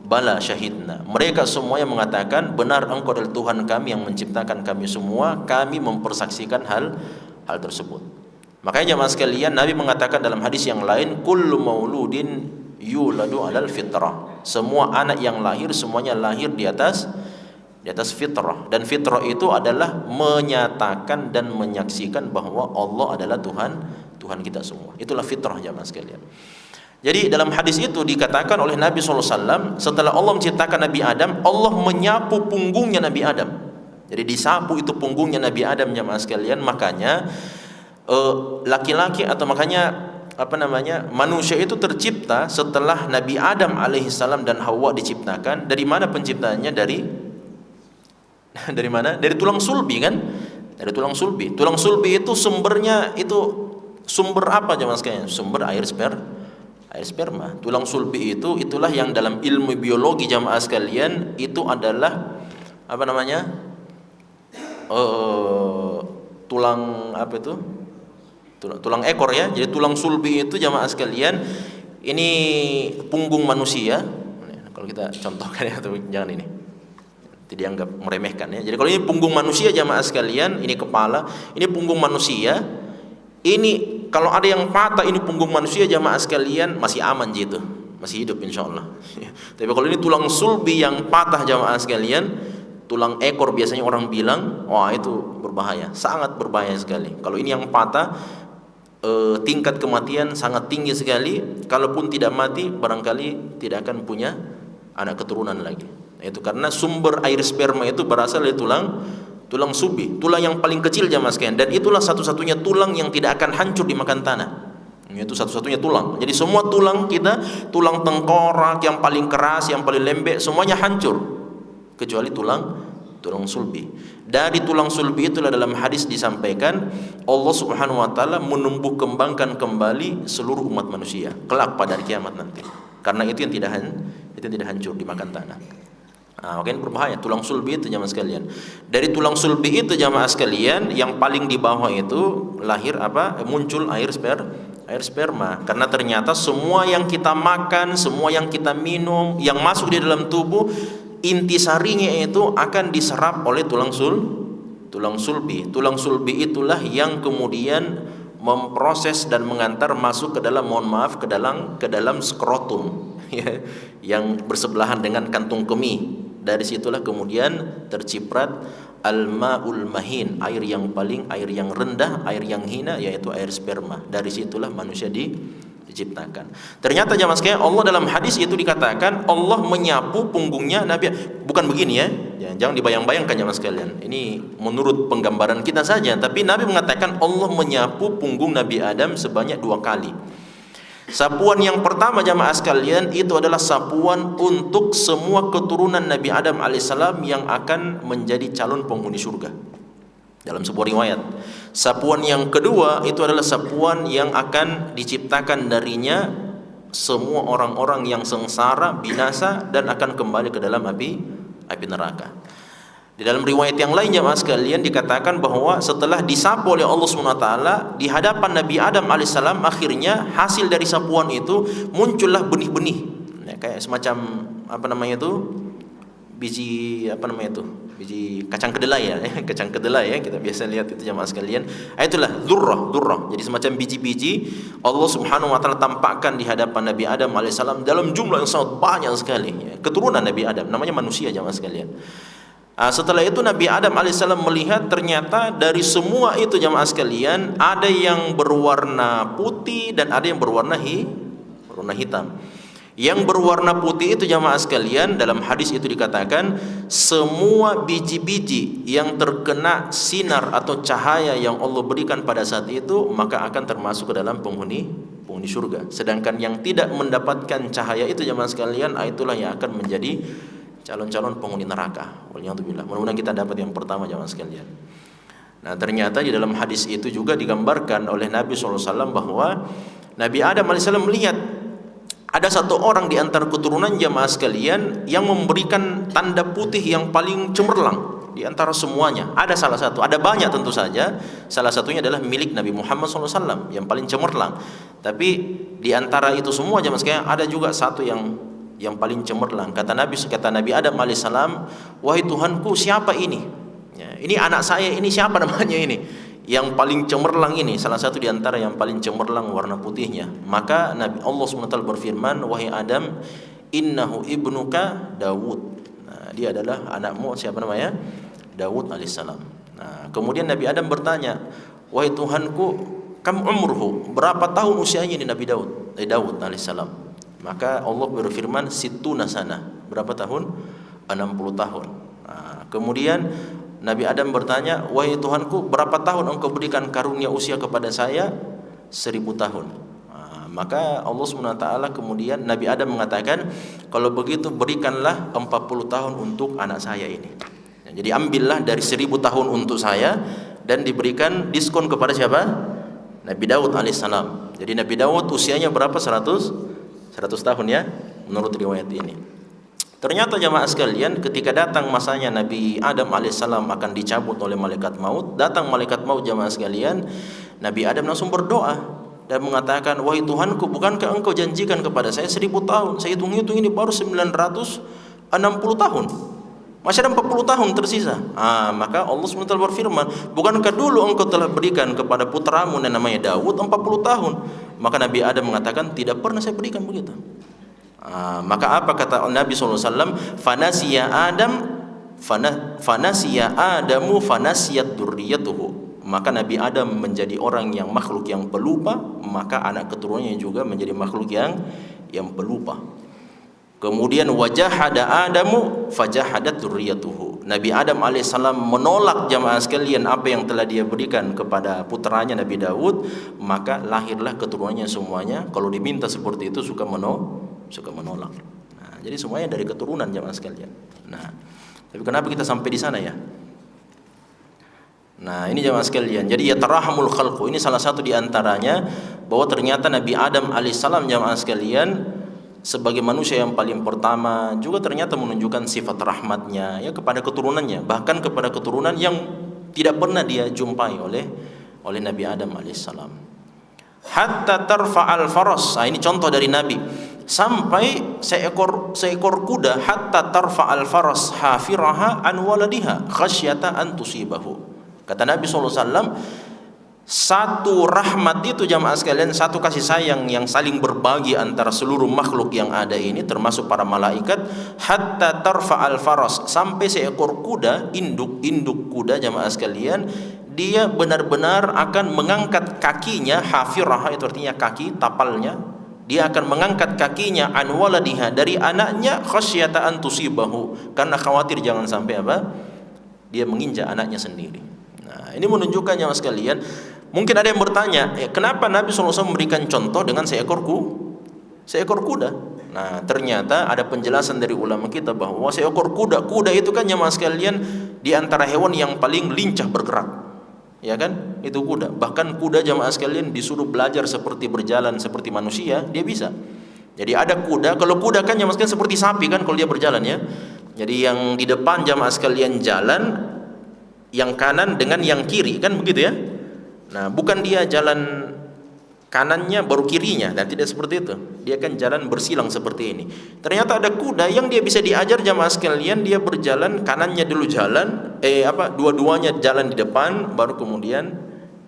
bala syahidna. Mereka semuanya mengatakan, benar engkau adalah Tuhan kami yang menciptakan kami semua, kami mempersaksikan hal tersebut. Makanya jemaah sekalian, Nabi mengatakan dalam hadis yang lain, kullu mauludin yuladu alal fitrah. Semua anak yang lahir semuanya lahir di atas fitrah, dan fitrah itu adalah menyatakan dan menyaksikan bahwa Allah adalah Tuhan kita semua. Itulah fitrah jemaah sekalian. Jadi dalam hadis itu dikatakan oleh Nabi SAW, setelah Allah menciptakan Nabi Adam, Allah menyapu punggungnya Nabi Adam. Jadi disapu itu punggungnya Nabi Adam jemaah sekalian. Makanya laki-laki atau manusia itu tercipta setelah Nabi Adam alaihissalam dan Hawa diciptakan. Dari mana penciptaannya? Dari mana? Dari tulang sulbi kan? Dari tulang sulbi. Tulang sulbi itu sumbernya sumber apa jemaah sekalian? Sumber air sperma. Tulang sulbi itulah yang dalam ilmu biologi jemaah sekalian itu adalah tulang ekor ya. Jadi tulang sulbi itu jemaah sekalian ini punggung manusia. Kalau kita contohkan ya, jangan ini dianggap meremehkan ya. Jadi kalau ini punggung manusia jamaah sekalian, ini kepala, ini punggung manusia. Ini kalau ada yang patah ini punggung manusia jamaah sekalian masih aman gitu, masih hidup insyaallah. Tapi kalau ini tulang sulbi yang patah jamaah sekalian, tulang ekor biasanya orang bilang, wah itu berbahaya, sangat berbahaya sekali. Kalau ini yang patah, tingkat kematian sangat tinggi sekali. Kalaupun tidak mati, barangkali tidak akan punya anak keturunan lagi. Itu karena sumber air sperma itu berasal dari tulang sulbi, tulang yang paling kecil jamaah sekalian, dan itulah satu-satunya tulang yang tidak akan hancur dimakan tanah. Itu satu-satunya tulang. Jadi semua tulang kita, tulang tengkorak yang paling keras, yang paling lembek, semuanya hancur kecuali tulang sulbi. Dari tulang sulbi itulah dalam hadis disampaikan Allah Subhanahu wa taala menumbuh kembangkan kembali seluruh umat manusia kelak pada hari kiamat nanti. Karena itu yang tidak hancur dimakan tanah. Makanya berbahaya tulang sulbi itu jamaah sekalian. Dari tulang sulbi itu jamaah sekalian, yang paling di bawah itu muncul air sperma. Karena ternyata semua yang kita makan, semua yang kita minum, yang masuk di dalam tubuh, intisarinya itu akan diserap oleh tulang sulbi. Tulang sulbi itulah yang kemudian memproses dan mengantar masuk ke dalam ke dalam skrotum ya, yang bersebelahan dengan kantung kemih. Dari situlah kemudian terciprat al-ma'ul mahin, air yang rendah, air yang hina, yaitu air sperma. Dari situlah manusia diciptakan. Ternyata jamaah sekalian, Allah dalam hadis itu dikatakan Allah menyapu punggungnya Nabi. Bukan begini ya, jangan dibayang-bayangkan jamaah sekalian. Ini menurut penggambaran kita saja, tapi Nabi mengatakan Allah menyapu punggung Nabi Adam sebanyak 2 kali. Sapuan yang pertama jamaah sekalian itu adalah sapuan untuk semua keturunan Nabi Adam alaihissalam yang akan menjadi calon penghuni surga. Dalam sebuah riwayat, sapuan yang kedua itu adalah sapuan yang akan diciptakan darinya semua orang-orang yang sengsara, binasa, dan akan kembali ke dalam api neraka. Di dalam riwayat yang lain jemaah sekalian dikatakan bahwa setelah disapu oleh Allah SWT di hadapan Nabi Adam alaihissalam, akhirnya hasil dari sapuan itu muncullah benih-benih ya, kayak semacam biji kacang kedelai ya, kacang kedelai ya, kita biasa lihat itu jemaah sekalian. Itulah dzurrah. Jadi semacam biji-biji Allah Subhanahu wa taala tampakkan di hadapan Nabi Adam alaihissalam dalam jumlah yang sangat banyak sekali ya, keturunan Nabi Adam, namanya manusia jemaah sekalian. Setelah itu Nabi Adam alaihissalam melihat ternyata dari semua itu jamaah sekalian ada yang berwarna putih dan ada yang berwarna hitam. Yang berwarna putih itu jamaah sekalian dalam hadis itu dikatakan semua biji-biji yang terkena sinar atau cahaya yang Allah berikan pada saat itu maka akan termasuk ke dalam penghuni surga. Sedangkan yang tidak mendapatkan cahaya itu jamaah sekalian itulah yang akan menjadi calon-calon penghuni neraka. Waliyadzubillah. Mudah-mudahan kita dapat yang pertama jamaah sekalian. Nah, ternyata di dalam hadis itu juga digambarkan oleh Nabi SAW bahwa Nabi Adam AS melihat ada satu orang di antara keturunan jamaah sekalian yang memberikan tanda putih yang paling cemerlang di antara semuanya. Ada salah satu, ada banyak tentu saja. Salah satunya adalah milik Nabi Muhammad SAW yang paling cemerlang. Tapi di antara itu semua jamaah sekalian ada juga satu yang paling cemerlang. Kata Nabi Adam alaihissalam, wahai Tuhanku, siapa ini? Ya, ini anak saya, ini siapa namanya ini? Yang paling cemerlang ini, salah satu di antara yang paling cemerlang warna putihnya. Maka Nabi Allah SWT berfirman, wahai Adam, innahu ibnuka Dawud. Nah, dia adalah anakmu, siapa namanya? Dawud alaihissalam. Nah, kemudian Nabi Adam bertanya, wahai Tuhanku, kam umruhu, berapa tahun usianya ini Nabi Dawud alaihissalam? Maka Allah berfirman, situna sana, berapa tahun? 60 tahun. Nah, kemudian Nabi Adam bertanya, wahai Tuhanku, berapa tahun engkau berikan karunia usia kepada saya? 1000 tahun. Nah, maka Allah SWT kemudian Nabi Adam mengatakan, kalau begitu berikanlah 40 tahun untuk anak saya ini. Nah, jadi ambillah dari 1000 tahun untuk saya dan diberikan diskon kepada siapa? Nabi Daud alaihissalam. Jadi Nabi Daud usianya berapa? 100 tahun ya, menurut riwayat ini. Ternyata jamaah sekalian, ketika datang masanya Nabi Adam alaihissalam akan dicabut oleh malaikat maut, datang malaikat maut jamaah sekalian, Nabi Adam langsung berdoa dan mengatakan, wahai Tuhanku, bukankah engkau janjikan kepada saya 1000 tahun? Saya hitung-hitung ini baru 960 tahun. Masih ada 40 tahun tersisa. Maka Allah SWT berfirman, bukankah dulu engkau telah berikan kepada putramu yang namanya Daud 40 tahun? Maka Nabi Adam mengatakan, tidak pernah saya berikan begitu. Maka apa kata Nabi SAW? Fanasiya Adamu fanasiyat durriyatuhu. Maka Nabi Adam menjadi orang yang makhluk yang pelupa, maka anak keturunannya juga menjadi makhluk yang pelupa. Kemudian wajahada Adamu fajahadat durriyatuhu. Nabi Adam alaihissalam menolak jamaah sekalian apa yang telah dia berikan kepada putranya Nabi Daud, maka lahirlah keturunannya semuanya. Kalau diminta seperti itu suka menolak. Nah, jadi semuanya dari keturunan jamaah sekalian. Nah, tapi kenapa kita sampai di sana ya? Nah, ini jamaah sekalian. Jadi ya tarahamul khalqu, ini salah satu di antaranya bahwa ternyata Nabi Adam alaihissalam jamaah sekalian sebagai manusia yang paling pertama juga ternyata menunjukkan sifat rahmatnya ya kepada keturunannya, bahkan kepada keturunan yang tidak pernah dia jumpai oleh Nabi Adam alaihissalam. Hatta tarfa'al faras. Nah, ini contoh dari Nabi. Sampai seekor kuda hatta tarfa'al faras hafiraha an waladiha khasyata an tusibahu. Kata Nabi SAW, satu rahmat itu jamaah sekalian, satu kasih sayang yang saling berbagi antara seluruh makhluk yang ada ini termasuk para malaikat, hatta tarfa'al faras, sampai seekor kuda, induk kuda jamaah sekalian, dia benar-benar akan mengangkat kakinya, hafirah itu artinya kaki, tapalnya, dia akan mengangkat kakinya an waladiha, dari anaknya, khasyata an tusibahu, karena khawatir jangan sampai dia menginjak anaknya sendiri. Nah, ini menunjukkan jamaah sekalian, mungkin ada yang bertanya, kenapa Nabi SAW memberikan contoh dengan seekor kuda? Nah, ternyata ada penjelasan dari ulama kita bahwa seekor kuda itu kan jamaah sekalian di antara hewan yang paling lincah bergerak. Ya kan? Itu kuda. Bahkan kuda jamaah sekalian disuruh belajar seperti berjalan seperti manusia, dia bisa. Jadi ada kuda, kalau kuda kan jamaah sekalian seperti sapi kan kalau dia berjalan ya. Jadi yang di depan jamaah sekalian jalan, yang kanan dengan yang kiri kan begitu ya. Nah, bukan dia jalan kanannya baru kirinya, dan tidak seperti itu. Dia kan jalan bersilang seperti ini. Ternyata ada kuda yang dia bisa diajar jamaah sekalian, dia berjalan kanannya dulu jalan, dua-duanya jalan di depan, baru kemudian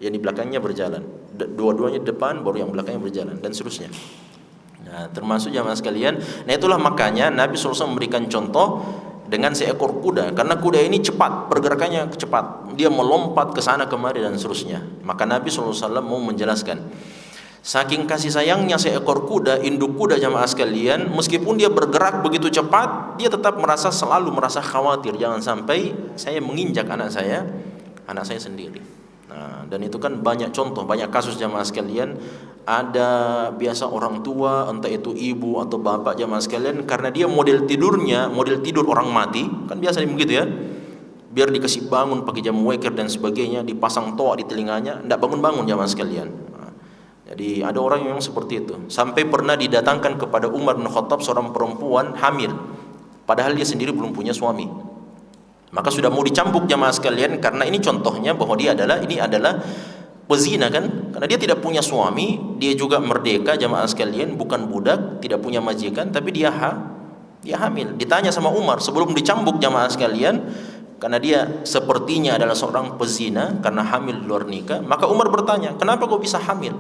yang di belakangnya berjalan. Dua-duanya di depan, baru yang belakangnya berjalan, dan seterusnya. Nah, termasuk jamaah sekalian. Nah, itulah makanya Nabi SAW memberikan contoh dengan seekor kuda, karena kuda ini cepat, pergerakannya cepat, dia melompat ke sana kemari dan seterusnya. Maka Nabi SAW mau menjelaskan, saking kasih sayangnya seekor kuda, induk kuda jamaah sekalian, meskipun dia bergerak begitu cepat, dia tetap selalu merasa khawatir jangan sampai saya menginjak anak saya sendiri. Nah, dan itu kan banyak contoh, banyak kasus jamaah sekalian. Ada biasa orang tua, entah itu ibu atau bapak jamaah sekalian, karena dia model tidur orang mati, kan biasa begitu ya. Biar dikasih bangun pakai jam waker dan sebagainya, dipasang toa di telinganya, tidak bangun-bangun jamaah sekalian. Nah, Jadi ada orang yang seperti itu. Sampai pernah didatangkan kepada Umar bin Khattab seorang perempuan hamil, padahal dia sendiri belum punya suami. Maka sudah mau dicambuk jamaah sekalian, karena ini contohnya bahwa ini adalah pezina kan, karena dia tidak punya suami, dia juga merdeka jamaah sekalian, bukan budak, tidak punya majikan, tapi dia hamil. Ditanya sama Umar sebelum dicambuk jamaah sekalian, karena dia sepertinya adalah seorang pezina karena hamil di luar nikah, maka Umar bertanya, kenapa kau bisa hamil?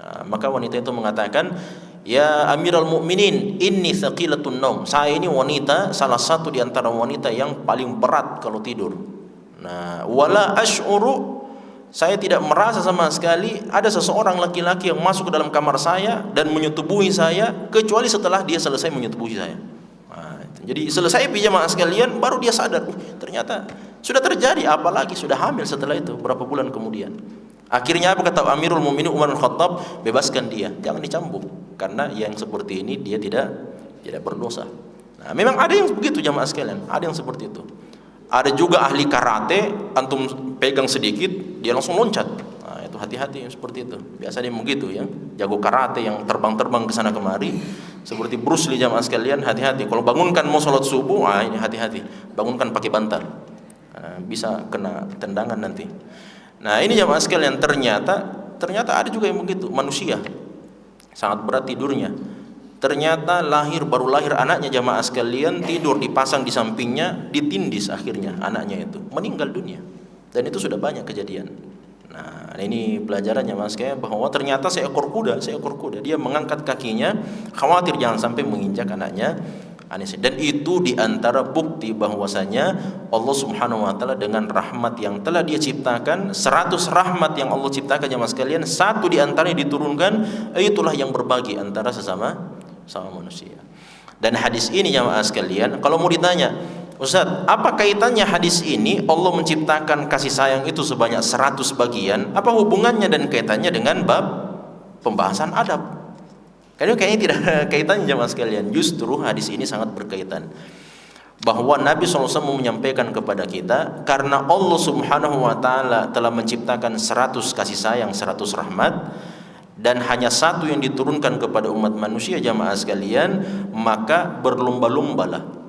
Maka wanita itu mengatakan, ya Amirul Mukminin, inni thaqilatun naum. Saya ini wanita, salah satu di antara wanita yang paling berat kalau tidur. Nah, wala ash'uru, saya tidak merasa sama sekali ada seseorang laki-laki yang masuk ke dalam kamar saya dan menyetubuhi saya kecuali setelah dia selesai menyetubuhi saya. Nah, jadi selesai pijama sekalian baru dia sadar, ternyata sudah terjadi, apalagi sudah hamil setelah itu berapa bulan kemudian. Akhirnya apa kata Amirul Mukminin Umar bin Khattab? Bebaskan dia, jangan dicambuk, karena yang seperti ini dia tidak berdosa. Nah, memang ada yang begitu jamaah sekalian, ada yang seperti itu. Ada juga ahli karate, antum pegang sedikit dia langsung loncat. Nah, itu hati-hati yang seperti itu. Biasa dia begitu ya, jago karate yang terbang-terbang ke sana kemari, seperti Bruce Lee jamaah sekalian, hati-hati. Kalau bangunkan mau sholat subuh, ini hati-hati. Bangunkan pakai bantal, bisa kena tendangan nanti. Nah, ini jamaah sekalian, ternyata ada juga yang begitu, manusia sangat berat tidurnya. Ternyata baru lahir anaknya jamaah sekalian, tidur dipasang di sampingnya, ditindis, akhirnya anaknya itu meninggal dunia. Dan itu sudah banyak kejadian. Nah, ini pelajarannya mas kayak bahwa ternyata seekor kuda dia mengangkat kakinya, khawatir jangan sampai menginjak anaknya. Dan itu diantara bukti bahwasanya Allah Subhanahu wa taala dengan rahmat yang telah Dia ciptakan, 100 rahmat yang Allah ciptakan jemaah sekalian, satu diantaranya diturunkan, itulah yang berbagi antara sesama manusia. Dan hadis ini jemaah sekalian, kalau mau ditanya, Ustaz, apa kaitannya hadis ini Allah menciptakan kasih sayang itu sebanyak 100 bagian? Apa hubungannya dan kaitannya dengan bab pembahasan adab? Karena kayaknya tidak kaitannya jemaah sekalian. Justru hadis ini sangat berkaitan, bahwa Nabi SAW menyampaikan kepada kita, karena Allah Subhanahu wa taala telah menciptakan 100 kasih sayang, 100 rahmat, dan hanya satu yang diturunkan kepada umat manusia jamaah sekalian, maka berlomba-lombalah.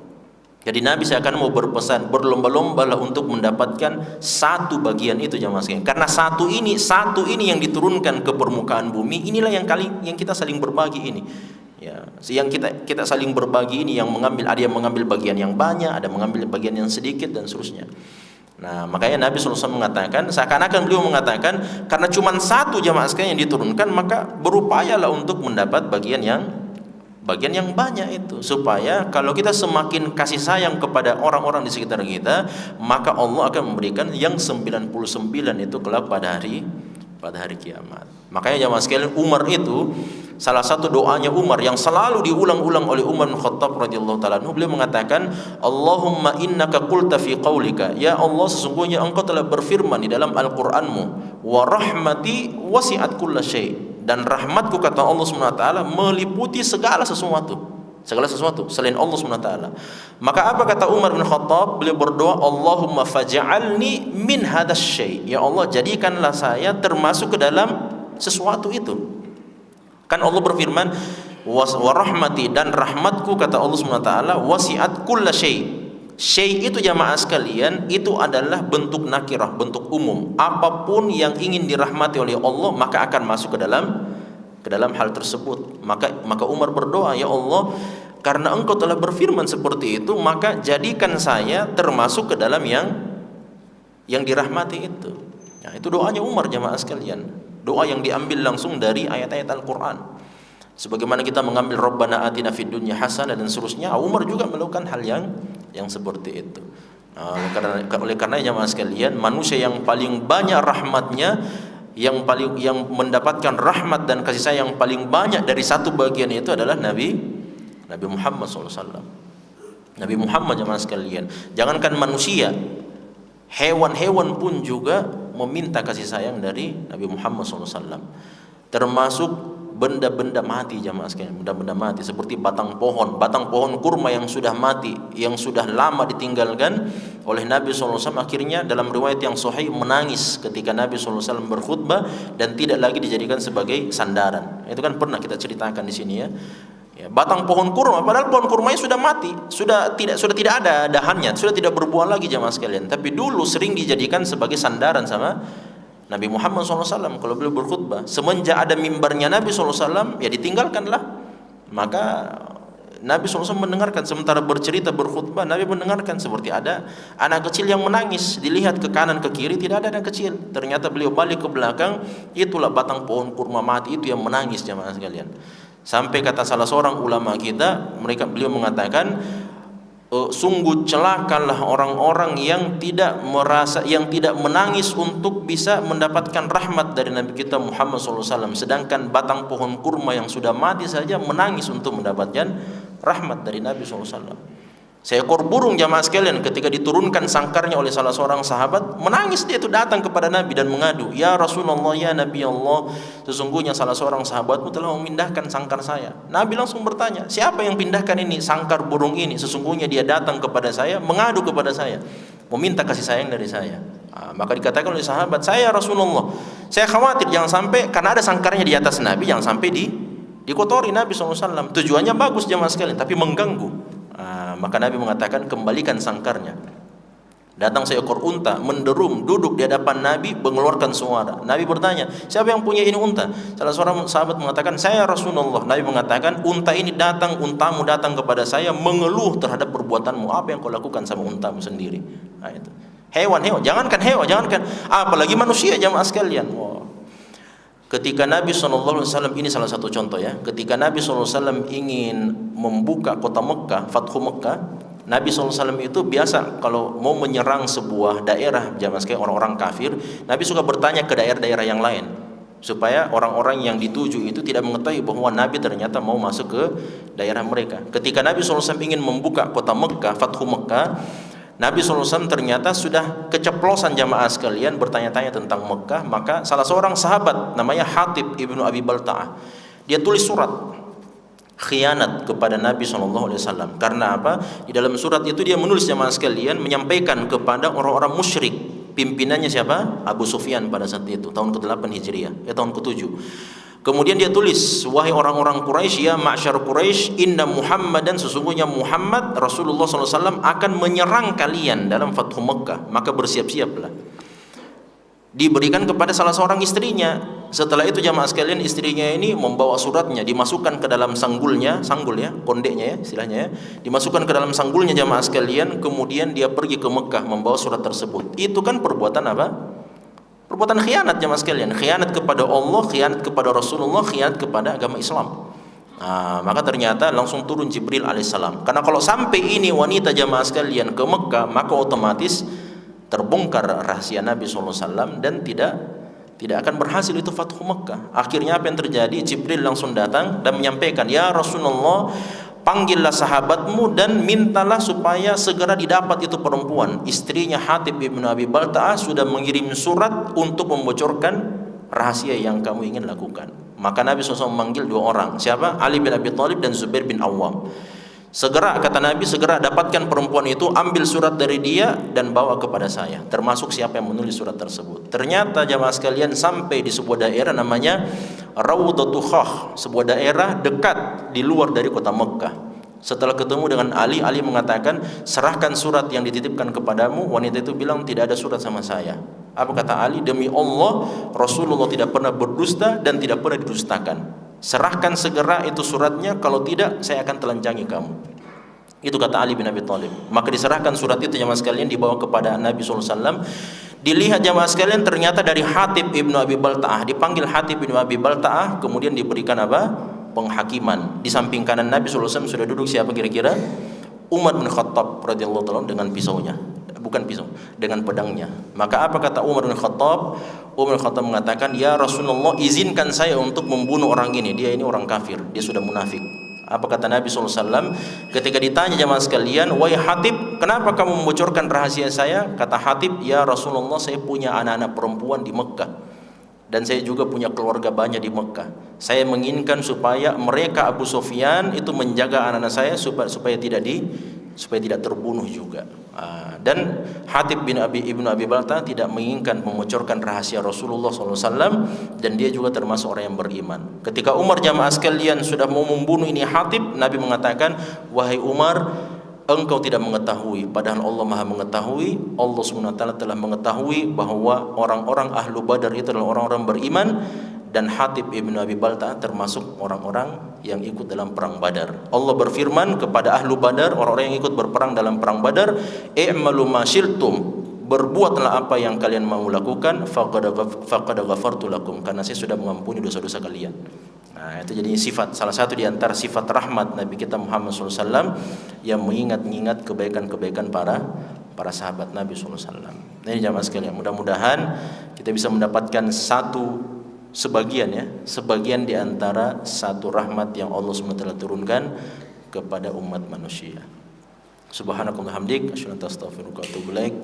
Jadi Nabi seakan mau berpesan, berlomba-lombalah untuk mendapatkan satu bagian itu jamaah sekalian. Karena satu ini yang diturunkan ke permukaan bumi, inilah yang kita saling berbagi ini. Ya, yang kita saling berbagi ini, ada yang mengambil bagian yang banyak, ada mengambil bagian yang sedikit dan seterusnya. Nah, makanya Nabi SAW mengatakan, seakan-akan beliau mengatakan, karena cuma satu jamaah sekalian yang diturunkan, maka berupayalah untuk mendapat bagian yang banyak itu, supaya kalau kita semakin kasih sayang kepada orang-orang di sekitar kita, maka Allah akan memberikan yang 99 itu kelak pada hari kiamat. Makanya jamaah sekalian, Umar itu salah satu doanya Umar yang selalu diulang-ulang oleh Umar bin Khattab radhiyallahu taala anhu, beliau mengatakan, Allahumma innaka qulta fi qaulika, ya Allah, sesungguhnya engkau telah berfirman di dalam Al-Qur'anmu, wa rahmati wasi'at kulla syai', dan rahmatku kata Allah SWT meliputi segala sesuatu selain Allah SWT. Maka apa kata Umar bin Khattab? Beliau berdoa, Allahumma faj'alni min hadas syai', ya Allah, jadikanlah saya termasuk ke dalam sesuatu itu. Kan Allah berfirman, wa rahmati, dan rahmatku kata Allah SWT wasi'at kulla syai'. Syai' itu jamaah sekalian, itu adalah bentuk nakirah, bentuk umum. Apapun yang ingin dirahmati oleh Allah maka akan masuk ke dalam hal tersebut. Maka Umar berdoa, ya Allah, karena engkau telah berfirman seperti itu, maka jadikan saya termasuk ke dalam yang dirahmati itu. Nah, itu doanya Umar jamaah sekalian. Doa yang diambil langsung dari ayat-ayat Al-Quran. Sebagaimana kita mengambil Rabbana atina fid dunya hasanah dan seterusnya, Umar juga melakukan hal yang seperti itu. Oleh karena jamaah sekalian, manusia yang paling banyak rahmatnya, yang mendapatkan rahmat dan kasih sayang yang paling banyak dari satu bagian itu adalah Nabi Muhammad SAW. Nabi Muhammad jamaah sekalian, jangankan manusia, hewan-hewan pun juga meminta kasih sayang dari Nabi Muhammad SAW. Termasuk benda-benda mati jamaah sekalian, benda-benda mati seperti batang pohon kurma yang sudah mati, yang sudah lama ditinggalkan oleh Nabi SAW. Akhirnya dalam riwayat yang sahih menangis ketika Nabi SAW berkhutbah dan tidak lagi dijadikan sebagai sandaran. Itu kan pernah kita ceritakan di sini ya. Ya, batang pohon kurma, padahal pohon kurmanya sudah mati, sudah tidak ada dahannya, sudah tidak berbuah lagi jamaah sekalian. Tapi dulu sering dijadikan sebagai sandaran sama Nabi Muhammad SAW kalau beliau berkhutbah. Semenjak ada mimbarnya Nabi SAW, ya ditinggalkanlah. Maka Nabi SAW mendengarkan, sementara bercerita berkhutbah, Nabi mendengarkan seperti ada anak kecil yang menangis. Dilihat ke kanan ke kiri, tidak ada anak kecil. Ternyata beliau balik ke belakang, itulah batang pohon kurma mati itu yang menangis jamaah sekalian. Sampai kata salah seorang ulama kita, beliau mengatakan, sungguh celakalah orang-orang yang tidak menangis untuk bisa mendapatkan rahmat dari Nabi kita Muhammad SAW, sedangkan batang pohon kurma yang sudah mati saja menangis untuk mendapatkan rahmat dari Nabi SAW. Seekor burung jamaah sekalian ketika diturunkan sangkarnya oleh salah seorang sahabat, menangis dia itu datang kepada Nabi dan mengadu, "Ya Rasulullah, ya Nabi Allah, sesungguhnya salah seorang sahabatmu telah memindahkan sangkar saya." Nabi langsung bertanya, "Siapa yang pindahkan ini sangkar burung ini? Sesungguhnya dia datang kepada saya, mengadu kepada saya, meminta kasih sayang dari saya." Maka dikatakan oleh sahabat, "Saya Rasulullah, saya khawatir jangan sampai karena ada sangkarnya di atas Nabi, jangan sampai dikotori Nabi SAW. Tujuannya bagus jamaah sekalian, tapi mengganggu." Maka Nabi mengatakan, "Kembalikan sangkarnya." Datang seekor unta menderum, duduk di hadapan Nabi, mengeluarkan suara. Nabi bertanya, "Siapa yang punya ini unta?" Salah seorang sahabat mengatakan, "Saya Rasulullah." Nabi mengatakan, "Untamu datang kepada saya mengeluh terhadap perbuatanmu. Apa yang kau lakukan sama untamu sendiri?" Itu hewan, jangankan apalagi manusia jamaah sekalian. Ketika Nabi SAW, ini salah satu contoh ya, ketika Nabi SAW ingin membuka kota Mekah, Fathu Mekah, Nabi SAW itu biasa kalau mau menyerang sebuah daerah, jamaah sekalian, orang-orang kafir, Nabi suka bertanya ke daerah-daerah yang lain, supaya orang-orang yang dituju itu tidak mengetahui bahwa Nabi ternyata mau masuk ke daerah mereka. Ketika Nabi SAW ingin membuka kota Mekah, Fathu Mekah, Nabi SAW ternyata sudah keceplosan jamaah sekalian bertanya-tanya tentang Mekah. Maka salah seorang sahabat namanya Hatib ibnu Abi Balta'ah, dia tulis surat khianat kepada Nabi SAW. Karena apa? Di dalam surat itu dia menulis jamaah sekalian, menyampaikan kepada orang-orang musyrik. Pimpinannya siapa? Abu Sufyan pada saat itu, tahun ke-8 Hijriah, tahun ke-7. Kemudian dia tulis, "Wahai orang-orang Quraisy, ya ma'syar Quraisy, inna Muhammadan, sesungguhnya Muhammad Rasulullah SAW akan menyerang kalian dalam Fathu Mekah, maka bersiap-siaplah." Diberikan kepada salah seorang istrinya. Setelah itu jamaah sekalian, istrinya ini membawa suratnya, dimasukkan ke dalam sanggul ya, kondeknya ya istilahnya ya, dimasukkan ke dalam sanggulnya jamaah sekalian. Kemudian dia pergi ke Mekah membawa surat tersebut. Itu kan perbuatan apa? Perbuatan khianat jamaah sekalian, khianat kepada Allah, khianat kepada Rasulullah, khianat kepada agama Islam. Maka ternyata langsung turun Jibril alaihissalam. Karena kalau sampai ini wanita jamaah sekalian ke Mekah, maka otomatis terbongkar rahasia Nabi SAW dan tidak akan berhasil itu Fathu Mekah. Akhirnya apa yang terjadi? Jibril langsung datang dan menyampaikan, "Ya Rasulullah, panggillah sahabatmu dan mintalah supaya segera didapat itu perempuan." Istrinya Hatib ibnu Abi Balta'ah sudah mengirim surat untuk membocorkan rahasia yang kamu ingin lakukan. Maka Nabi SAW memanggil 2 orang. Siapa? Ali bin Abi Thalib dan Zubair bin Awam. Segera, kata Nabi, segera dapatkan perempuan itu, ambil surat dari dia dan bawa kepada saya, termasuk siapa yang menulis surat tersebut. Ternyata jamaah sekalian sampai di sebuah daerah namanya Rawdatul Khah, sebuah daerah dekat di luar dari kota Mekah. Setelah ketemu dengan Ali mengatakan, "Serahkan surat yang dititipkan kepadamu." Wanita itu bilang, "Tidak ada surat sama saya." Apa kata Ali? "Demi Allah, Rasulullah tidak pernah berdusta dan tidak pernah didustakan. Serahkan segera itu suratnya, kalau tidak saya akan telanjangi kamu." Itu kata Ali bin Abi Thalib. Maka diserahkan surat itu jamaah sekalian, dibawa kepada Nabi SAW. Dilihat jamaah sekalian, ternyata dari Hatib ibnu Abi Balta'ah. Dipanggil Hatib ibnu Abi Balta'ah, kemudian diberikan apa? Penghakiman. Di samping kanan Nabi SAW sudah duduk siapa kira-kira? Umar bin Khattab radhiyallahu ta'ala dengan pisaunya. Bukan pisau, dengan pedangnya. Maka apa kata Umar bin Khattab? Umar bin Khattab mengatakan, "Ya Rasulullah, izinkan saya untuk membunuh orang ini. Dia ini orang kafir, dia sudah munafik." Apa kata Nabi SAW ketika ditanya jamaah sekalian, "Wahai Hatib, kenapa kamu membocorkan rahasia saya?" Kata Hatib, "Ya Rasulullah, saya punya anak-anak perempuan di Mekah dan saya juga punya keluarga banyak di Mekah. Saya menginginkan supaya mereka Abu Sufyan itu menjaga anak-anak saya supaya tidak terbunuh juga. Dan Hatib bin Ibnu Abi Balta tidak menginginkan membocorkan rahasia Rasulullah SAW, dan dia juga termasuk orang yang beriman. Ketika Umar jamaah sekalian sudah mau membunuh ini Hatib, Nabi mengatakan, wahai Umar, engkau tidak mengetahui, padahal Allah Maha mengetahui. Allah SWT telah mengetahui bahwa orang-orang ahlu Badar itu adalah orang-orang beriman, dan Hatib ibnu Abi Balta termasuk orang-orang yang ikut dalam perang Badar. Allah berfirman kepada ahlu Badar, orang-orang yang ikut berperang dalam perang Badar, i'malu ma syi'tum, berbuatlah apa yang kalian mau lakukan, faqad ghafartu lakum, karena saya sudah mengampuni dosa-dosa kalian. Nah, itu jadi salah satu di antara sifat rahmat Nabi kita Muhammad SAW, yang mengingat-ingat kebaikan-kebaikan para sahabat Nabi SAW. Nah, ini jamaah sekalian, mudah-mudahan kita bisa mendapatkan sebagian di antara satu rahmat yang Allah SWT turunkan kepada umat manusia. Subhanakallahumma hamdik, asyhadu an la ilaha illa anta, astaghfiruka wa atubu ilaik.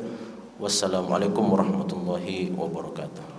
Wassalamualaikum warahmatullahi wabarakatuh.